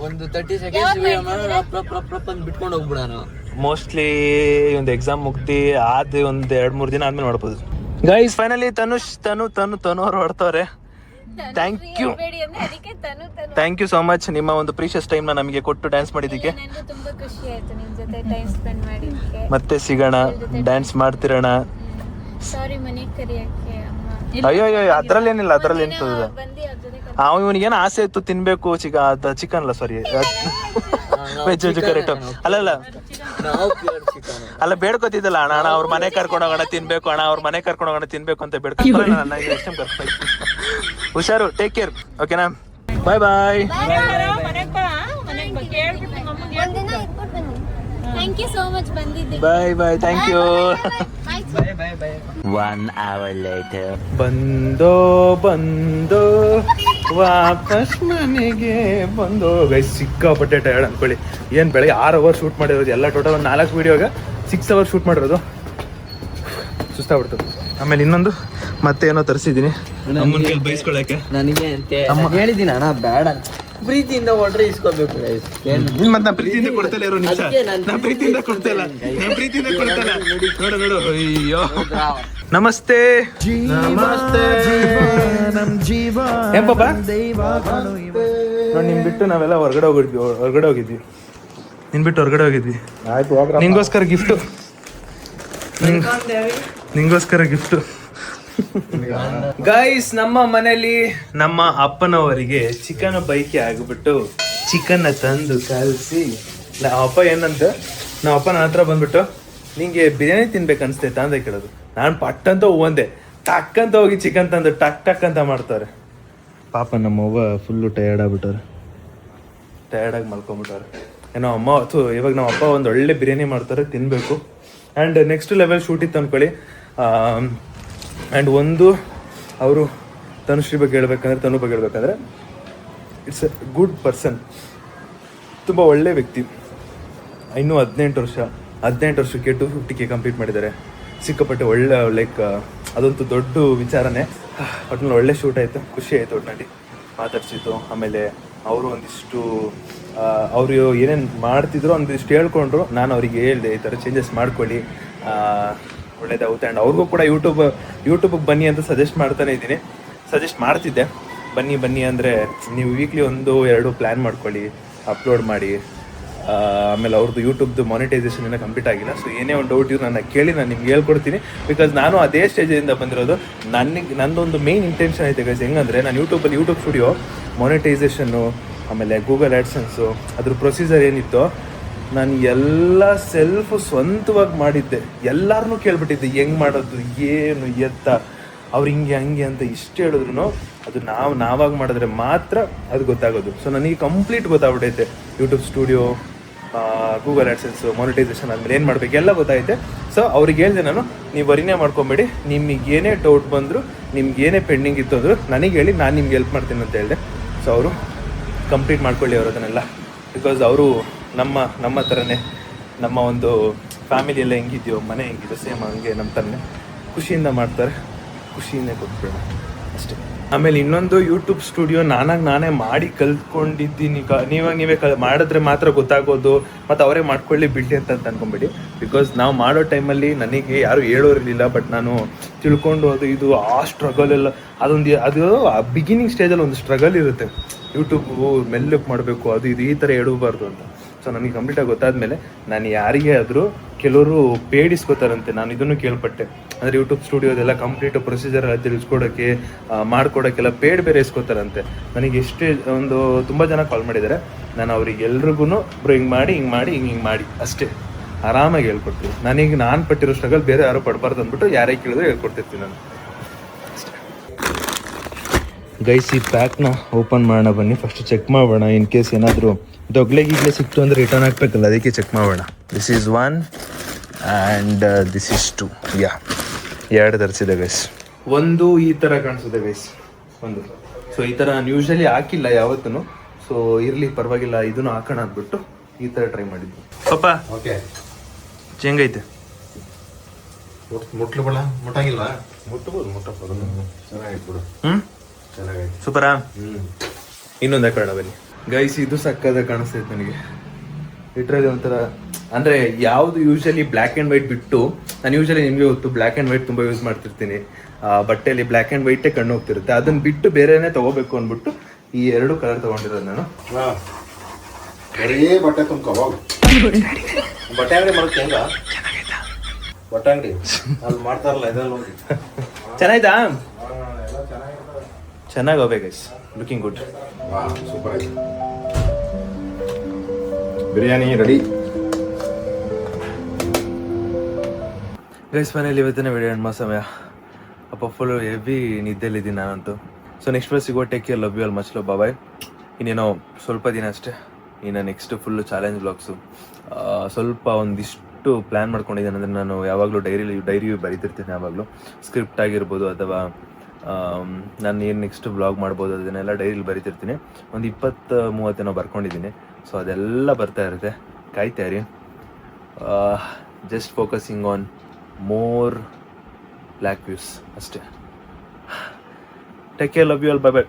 ಒಂದು 30 ಸೆಕೆಂಡ್ಸ್ ವಿಡಿಯೋ ಮಾಡಿ ರಪ್ ಅಂತ ಬಿಟ್ಕೊಂಡು ಹೋಗ್ಬಿಡೋಣ. ಮೋಸ್ಟ್ಲಿ ಒಂದು ಎಕ್ಸಾಮ್ ಮುಗ್ದಿ ಆದ ಒಂದ್ 2-3 ದಿನ ಆದ್ಮೇಲೆ ನೋಡ್ಬೋದು. ಗೈಸ್ ಫೈನಲಿ ತನು ಅವ್ರು ಹೊಡ್ತವ್ರೆ. ಥ್ಯಾಂಕ್ ಯು ಸೋ ಮಚ್ ನಿಮ್ಮ ಒಂದು ಪ್ರೀಶಿಯಸ್ ಟೈಮ್ ನ ನಮಗೆ ಕೊಟ್ಟು ಡ್ಯಾನ್ಸ್ ಮಾಡಿದ್ದಕ್ಕೆ. ನನಗೂ ತುಂಬಾ ಖುಷಿ ಆಯ್ತು ನಿಮ್ ಜೊತೆ ಟೈಮ್ ಸ್ಪೆಂಡ್ ಮಾಡಿದ್ದಕ್ಕೆ. ಮತ್ತೆ ಸಿಗೋಣ, ಡ್ಯಾನ್ಸ್ ಮಾಡ್ತಿರೋಣ. ಸಾರಿ ಮನೆ ಕರಿಯಕ್ಕೆ ಅಮ್ಮ. ಅಯ್ಯೋ ಅದ್ರಲ್ಲೇನಿಲ್ಲ, ಅದ್ರಲ್ಲಿ ಎಂತದ. ಬಂದು ಅವ್ರ ಜೊತೆ ಇವನಿಗೇನು ಆಸೆ ಇತ್ತು ತಿನ್ಬೇಕು ಚಿಕನ್ ಅಲ್ಲ, ಸಾರಿ ವೆಜ್ ಕರೆಕ್ಟ್ ಅಲ್ಲ ಬೇಡ್ಕೋತಿದ್ದಲ್ಲ ಅಣ್ಣ ಅವ್ರ ಮನೆ ಕರ್ಕೊಂಡು ಹೋಗೋಣ ತಿನ್ಬೇಕು, ಅಣ್ಣ ಅವ್ರ ಮನೆ ಕರ್ಕೊಂಡು ಹೋಗೋಣ ತಿನ್ಬೇಕು ಅಂತ ಬೇಡ್ಕೊಂಡು. ಹುಷಾರು, ಟೇಕ್ ಕೇರ್, ಓಕೆನಾ? Bye bye. Thank you so much ಬಂದಿದ್ದೀವಿ. Bye bye, thank you. One hour later. ಬಂದೋ ವಾಪಸ್ ಮನೆಗೆ ಬಂದೋ. ಗೈಸ್ ಸಿಕ್ಕಾಪಟ್ಟೆ ಟಯರ್ಡ್ ಅನ್ಕೊಳ್ಳಿ. ಏನ್ ಬೆಳಗ್ಗೆ 6 ಅವರ್ ಶೂಟ್ ಮಾಡಿರೋದು ಎಲ್ಲ ಟೋಟಲ್ ಒಂದು 4 ವಿಡಿಯೋಗೆ 6 ಅವರ್ ಶೂಟ್ ಮಾಡಿರೋದು. ಸುಸ್ತಾಗ್ಬಿಡ್ತು. ಆಮೇಲೆ ಇನ್ನೊಂದು ಮತ್ತೆ ಏನೋ ತರಿಸಿದ್ದೀನಿ ಅಮ್ಮನ ಕೈಲಿ ಬೈಸ್ಕೊಳಕ್ಕೆ. ನನಗೆ ಹೇಳಿದ್ದೀನಿ ಅಣ್ಣ ಬೇಡ, ಪ್ರೀತಿಯಿಂದ ಹೊಡ್ರೆ ಇಸ್ಕೋಬೇಕು. ಮತ್ತೆ ನಾ ಪ್ರೀತಿಯಿಂದ ಕೊಡ್ತಲ್ಲ ಇರೋ ನಿಮಿಷ, ನಾ ಪ್ರೀತಿಯಿಂದ ಕೊಡ್ತಲ್ಲ. ನೋಡು ಅಯ್ಯೋ. ನಮಸ್ತೆ ಏನ್ ಪಾಪ ನೋಡಿ, ನಿನ್ ಬಿಟ್ಟು ನಾವೆಲ್ಲ ಹೊರಗಡೆ ಹೋಗಿದ್ವಿ. ನಿನ್ ಬಿಟ್ಟು ಹೊರಗಡೆ ಹೋಗಿದ್ವಿ. ನಿಂಗೋಸ್ಕರ ಗಿಫ್ಟು, ನಿಂಗೋಸ್ಕರ ಗಿಫ್ಟು. ಗೈಸ್ ನಮ್ಮ ಮನೇಲಿ ನಮ್ಮ ಅಪ್ಪನವರಿಗೆ ಚಿಕನ್ ಬೈಕಿ ಆಗಿಬಿಟ್ಟು ಚಿಕನ್ ತಂದು ಕಲಿಸಿ ನಮ್ಮ ಅಪ್ಪ ಏನಂತ, ನಮ್ಮ ಅಪ್ಪ ನನ್ನ ಹತ್ರ ಬಂದ್ಬಿಟ್ಟು ನಿಂಗೆ ಬಿರಿಯಾನಿ ತಿನ್ಬೇಕು ಅನ್ಸ್ತೈತಾ ಅಂತ ಕೇಳೋದು. ನಾನು ಪಟ್ಟಂತ ಒಂದೇ ಟಕ್ ಹೋಗಿ ಚಿಕನ್ ತಂದು ಟಕ್ ಅಂತ ಮಾಡ್ತಾರೆ. ಪಾಪ ನಮ್ಮವ್ವ ಫುಲ್ಲು ಟಯರ್ಡ್ ಆಗ್ಬಿಟ್ಟವ್ರೆ, ಟಯರ್ಡಾಗಿ ಮಲ್ಕೊಂಡ್ಬಿಟ್ಟವ್ರೆ. ಏನೋ ಅಮ್ಮ ಇವಾಗ ನಮ್ಮ ಅಪ್ಪ ಒಂದು ಒಳ್ಳೆ ಬಿರಿಯಾನಿ ಮಾಡ್ತಾರೆ, ತಿನ್ನಬೇಕು. ಆ್ಯಂಡ್ ನೆಕ್ಸ್ಟ್ ಲೆವೆಲ್ ಶೂಟ್ ಇತ್ತು ಅಂದ್ಕೊಳ್ಳಿ. ಆ್ಯಂಡ್ ಒಂದು ಅವರು ತನುಶ್ರೀ ಬಗ್ಗೆ ಹೇಳ್ಬೇಕಂದ್ರೆ, ತನು ಬಗ್ಗೆ ಹೇಳ್ಬೇಕಂದ್ರೆ ಇಟ್ಸ್ ಎ ಗುಡ್ ಪರ್ಸನ್, ತುಂಬ ಒಳ್ಳೆ ವ್ಯಕ್ತಿ. ಇನ್ನೂ 18 ವರ್ಷಕ್ಕೆ 250K ಕಂಪ್ಲೀಟ್ ಮಾಡಿದ್ದಾರೆ. ಸಿಕ್ಕಾಪಟ್ಟೆ ಒಳ್ಳೆ ಲೈಕ್ ಅದಂತೂ ದೊಡ್ಡ ವಿಚಾರನೇ. ಒಟ್ಟಿನಲ್ಲಿ ಒಳ್ಳೆ ಶೂಟ್ ಆಯಿತು, ಖುಷಿ ಆಯಿತು. ಒಟ್ಟಿನಲ್ಲಿ ಮಾತಾಡ್ಸಿದ್ದು. ಆಮೇಲೆ ಅವರು ಒಂದಿಷ್ಟು ಅವರು ಏನೇನು ಮಾಡ್ತಿದ್ರು ಒಂದಿಷ್ಟು ಹೇಳ್ಕೊಂಡ್ರು. ನಾನು ಅವರಿಗೆ ಹೇಳಿದೆ ಈ ಥರ ಚೇಂಜಸ್ ಮಾಡ್ಕೊಳ್ಳಿ, ಒಳ್ಳೇದಾಗುತ್ತೆ. ಆ್ಯಂಡ್ ಅವ್ರಿಗೂ ಕೂಡ ಯೂಟ್ಯೂಬಿಗೆ ಬನ್ನಿ ಅಂತ ಸಜೆಸ್ಟ್ ಮಾಡ್ತಿದ್ದೆ. ಬನ್ನಿ ಅಂದರೆ ನೀವು ವೀಕ್ಲಿ 1-2 ಪ್ಲ್ಯಾನ್ ಮಾಡ್ಕೊಳ್ಳಿ, ಅಪ್ಲೋಡ್ ಮಾಡಿ. ಆಮೇಲೆ ಅವ್ರದ್ದು ಯೂಟ್ಯೂಬ್ದು ಮಾನಿಟೈಸೇಷನ್ ಏನೋ ಕಂಪ್ಲೀಟ್ ಆಗಿಲ್ಲ. ಸೊ ಏನೇ ಒಂದು ಡೌಟ್ ಇದ್ರು ನಾನು ಕೇಳಿ ನಾನು ನಿಮ್ಗೆ ಹೇಳ್ಕೊಡ್ತೀನಿ. ಬಿಕಾಸ್ ನಾನು ಅದೇ ಸ್ಟೇಜಿಂದ ಬಂದಿರೋದು. ನಂದೊಂದು ಮೇನ್ ಇಂಟೆನ್ಷನ್ ಐತೆ ಗೈಸ್. ಹೆಂಗಂದರೆ ನಾನು ಯೂಟ್ಯೂಬ್ ಸ್ಟುಡಿಯೋ ಮಾನಿಟೈಸೇಷನ್ನು, ಆಮೇಲೆ ಗೂಗಲ್ ಆ್ಯಡ್ಸೆನ್ಸು, ಅದ್ರ ಪ್ರೊಸೀಜರ್ ಏನಿತ್ತು ನಾನು ಎಲ್ಲ ಸ್ವಂತವಾಗಿ ಮಾಡಿದ್ದೆ. ಎಲ್ಲರನ್ನೂ ಕೇಳ್ಬಿಟ್ಟಿದ್ದೆ ಹೆಂಗೆ ಮಾಡೋದು, ಏನು ಎತ್ತ, ಅವ್ರು ಹಿಂಗೆ ಹಂಗೆ ಅಂತ ಇಷ್ಟು ಹೇಳಿದ್ರು ಅದು ನಾವಾಗಿ ಮಾಡಿದ್ರೆ ಮಾತ್ರ ಅದು ಗೊತ್ತಾಗೋದು. ಸೊ ನನಗೆ ಕಂಪ್ಲೀಟ್ ಗೊತ್ತಾಗ್ಬಿಟ್ಟೈತೆ. YouTube studio, Google AdSense, monetisation ಆದಮೇಲೆ ಏನು ಮಾಡಬೇಕು ಎಲ್ಲ ಗೊತ್ತಾಯ್ತೆ. ಸೊ ಅವ್ರಿಗೆ ಹೇಳಿದೆ ನಾನು, ನೀವು ವರಿನೇ ಮಾಡ್ಕೊಂಬೇಡಿ, ನಿಮಗೆ ಏನೇ ಡೌಟ್ ಬಂದರೂ, ನಿಮ್ಗೆ ಏನೇ ಪೆಂಡಿಂಗ್ ಇತ್ತು ಅಂದರು ನನಗೆ ಹೇಳಿ, ನಾನು ನಿಮ್ಗೆ ಹೆಲ್ಪ್ ಮಾಡ್ತೀನಿ ಅಂತ ಹೇಳಿದೆ. ಸೊ ಅವರು ಕಂಪ್ಲೀಟ್ ಮಾಡ್ಕೊಳ್ಳಿ ಅವರದನ್ನೆಲ್ಲ. ಬಿಕಾಸ್ ಅವರು ನಮ್ಮ ಥರನೇ, ನಮ್ಮ ಒಂದು ಫ್ಯಾಮಿಲಿ ಎಲ್ಲ ಹೆಂಗಿದೆಯೋ, ಮನೆ ಹೆಂಗಿದೆಯೋ ಸೇಮ್ ಹಂಗೆ ನಮ್ಮ ಥರನೇ ಖುಷಿಯಿಂದ ಮಾಡ್ತಾರೆ. ಖುಷಿಯನ್ನೇ ಕೊಟ್ಬಿಡೋಣ ಅಷ್ಟೇ. ಆಮೇಲೆ ಇನ್ನೊಂದು ಯೂಟ್ಯೂಬ್ ಸ್ಟುಡಿಯೋ ನಾನೇ ಮಾಡಿ ಕಲ್ತ್ಕೊಂಡಿದ್ದೀನಿ. ನೀವೇ ಮಾಡಿದ್ರೆ ಮಾತ್ರ ಗೊತ್ತಾಗೋದು, ಮತ್ತು ಅವರೇ ಮಾಡ್ಕೊಳ್ಳಿ ಬಿಡ್ಲಿ ಅಂತ ಅನ್ಕೊಂಬೇಡಿ. ಬಿಕಾಸ್ ನಾವು ಮಾಡೋ ಟೈಮಲ್ಲಿ ನನಗೆ ಯಾರು ಹೇಳೋರಿರಲಿಲ್ಲ, ಬಟ್ ನಾನು ತಿಳ್ಕೊಂಡು ಅದು ಇದು ಆ ಸ್ಟ್ರಗಲ್ ಎಲ್ಲ ಅದು ಬಿಗಿನಿಂಗ್ ಸ್ಟೇಜಲ್ಲಿ ಒಂದು ಸ್ಟ್ರಗಲ್ ಇರುತ್ತೆ. ಯೂಟ್ಯೂಬು ಮೆಲ್ಲಕ್ಕೆ ಮಾಡಬೇಕು, ಅದು ಇದು ಈ ಥರ ಹೇಳಬಾರ್ದು ಅಂತ. ಸೊ ನನಗೆ ಕಂಪ್ಲೀಟಾಗಿ ಗೊತ್ತಾದ್ಮೇಲೆ ನಾನು ಯಾರಿಗೇ ಆದರೂ ಕೆಲವರು ಪೇಡ್ ಇಸ್ಕೋತಾರಂತೆ. ನಾನು ಇದನ್ನು ಕೇಳ್ಪಟ್ಟೆ. ಅಂದರೆ ಯೂಟ್ಯೂಬ್ ಸ್ಟುಡಿಯೋದೆಲ್ಲ ಕಂಪ್ಲೀಟ್ ಪ್ರೊಸೀಜರ್ ಎಲ್ಲ ತಿಳಿಸ್ಕೊಡೋಕ್ಕೆ ಮಾಡ್ಕೊಡೋಕ್ಕೆಲ್ಲ ಪೇಡ್ ಬೇರೆ ಇಸ್ಕೋತಾರಂತೆ. ನನಗೆ ಎಷ್ಟೇ ತುಂಬ ಜನ ಕಾಲ್ ಮಾಡಿದ್ದಾರೆ. ನಾನು ಅವ್ರಿಗೆ ಎಲ್ರಿಗೂ ಬ್ರೋ ಹಿಂಗೆ ಮಾಡಿ ಅಷ್ಟೇ ಆರಾಮಾಗಿ ಹೇಳ್ಕೊಡ್ತೀನಿ. ನಾನು ಪಟ್ಟಿರೋ ಸ್ಟ್ರಗಲ್ ಬೇರೆ ಯಾರು ಪಡಬಾರ್ದು ಅಂದ್ಬಿಟ್ಟು ಯಾರೇ ಕೇಳಿದ್ರೆ ಹೇಳ್ಕೊಡ್ತಿರ್ತೀನಿ ನಾನು. ಗೈಸ್, ಈ ಪ್ಯಾಕ್ನ ಓಪನ್ ಮಾಡೋಣ ಬನ್ನಿ. ಫಸ್ಟ್ ಚೆಕ್ ಮಾಡೋಣ, ಇನ್ ಕೇಸ್ ಏನಾದರೂ ದೊಗ್ಲೆಗಿಗ್ಲೆ ಸಿಕ್ತು ಅಂದರೆ ರಿಟರ್ನ್ ಹಾಕ್ಬೇಕಲ್ಲ, ಅದಕ್ಕೆ ಚೆಕ್ ಮಾಡೋಣ. This is 1 and this is 2. ಯಾ, 2 ತರಿಸಿದೆ ಗೈಸ್. ಒಂದು ಈ ಥರ ಕಾಣಿಸಿದೆ ಗೈಸ್, ಒಂದು. ಸೊ ಈ ಥರ ನಾನು ಯೂಶ್ವಲಿ ಹಾಕಿಲ್ಲ ಯಾವತ್ತೂ. ಸೊ ಇರಲಿ ಪರವಾಗಿಲ್ಲ, ಇದನ್ನು ಹಾಕೋಣ ಅಂದ್ಬಿಟ್ಟು ಈ ಥರ ಟ್ರೈ ಮಾಡಿದ್ವಿ. ಪಾಪ ಓಕೆ, ಹೆಂಗೈತೆ? ಮುಟ್ಲು ಮುಟ್ಟಂಗಿಲ್ವಾ? ಮುಟ್ಟಬೋದು ಚೆನ್ನಾಗಿತ್ತು ಬಿಡು. ಚೆನ್ನಾಗೈತೆ, ಸೂಪರಾ. ಇನ್ನೊಂದು ಹಾಕೋಣ ಬನ್ನಿ ಗೈಸ್. ಇದು ಸಕ್ಕದ ಕಾಣಿಸ್ತೈತೆ ನನಗೆ. ಇಟ್ರಲ್ಲಿ ಒಂಥರ ಅಂದರೆ ಯಾವುದು ಯೂಶ್ವಲಿ ಬ್ಲ್ಯಾಕ್ ಆ್ಯಂಡ್ ವೈಟ್ ಬಿಟ್ಟು, ನಾನು ಯೂಶ್ವಲಿ ನಿಮಗೆ ಗೊತ್ತು ಬ್ಲ್ಯಾಕ್ ಆ್ಯಂಡ್ ವೈಟ್ ತುಂಬ ಯೂಸ್ ಮಾಡ್ತಿರ್ತೀನಿ. ಬಟ್ಟೆಯಲ್ಲಿ ಬ್ಲ್ಯಾಕ್ ಆ್ಯಂಡ್ ವೈಟೇ ಕಣ್ಣು ಹೋಗ್ತಿರುತ್ತೆ. ಅದನ್ನು ಬಿಟ್ಟು ಬೇರೆನೇ ತೊಗೋಬೇಕು ಅಂದ್ಬಿಟ್ಟು ಈ 2 ಕಲರ್ ತೊಗೊಂಡಿರೋದು ನಾನು. ಬರೀ ಬಟ್ಟೆ ತುಂಬ್ಕೋ, ಬಟ್ಟೆ ಅಂಗಡಿ ಮಾಡೋಕ್ಕೆ ಹೆಂಗ? ಬಟ್ಟೆ ಅಂಗಡಿ ಅಲ್ಲಿ ಮಾಡ್ತಾರಲ್ಲ, ಇದ್ರಲ್ಲಿ ಹೋಗಿ. ಚೆನ್ನಾಯ್ತಾ? ಚೆನ್ನಾಗಿ ಹೋಗ್ಬೇಕು ಗೈಸ್, ಲುಕಿಂಗ್ ಗುಡ್. ಸೂಪರ್ ಆಯ್ತು. Biryani ready guys. ಮನೇಲಿ ಇವತ್ತಿನ ವಿಡಿಯೋ ಎಂಡ್ ಮಾಡೋ ಸಮಯ. ಅಪ್ಪ ಫುಲ್ ಹೆವಿ ನಿದ್ದೆಲಿದ್ದೀನಿ ನಾನಂತೂ. ಸೊ ನೆಕ್ಸ್ಟ್ ಬಸ್ ಸಿಗೋ, take care, love you all, much love, bye. ಇನ್ನೇನೋ ಸ್ವಲ್ಪ ದಿನ ಅಷ್ಟೇ, ಇನ್ನು ನೆಕ್ಸ್ಟ್ ಫುಲ್ಲು ಚಾಲೆಂಜ್ ಬ್ಲಾಗ್ಸು. ಸ್ವಲ್ಪ ಒಂದಿಷ್ಟು ಪ್ಲ್ಯಾನ್ ಮಾಡ್ಕೊಂಡಿದ್ದೇನೆ. ಅಂದರೆ ನಾನು ಯಾವಾಗಲೂ ಡೈರಿ ಬರೀತಿರ್ತೀನಿ. ಯಾವಾಗಲೂ ಸ್ಕ್ರಿಪ್ಟ್ ಆಗಿರ್ಬೋದು ಅಥವಾ ನಾನು ಏನು ನೆಕ್ಸ್ಟ್ ಬ್ಲಾಗ್ ಮಾಡ್ಬೋದು ಅದನ್ನೆಲ್ಲ ಡೈರಿಲಿ ಬರೀತಿರ್ತೀನಿ. ಒಂದು 20-30 ಬರ್ಕೊಂಡಿದ್ದೀನಿ. ಸೊ ಅದೆಲ್ಲ ಬರ್ತಾ ಇರುತ್ತೆ, ಕಾಯ್ತಾ ಇರಿ. Just focusing on more black views ಅಷ್ಟೇ. Take care, love you all, bye by.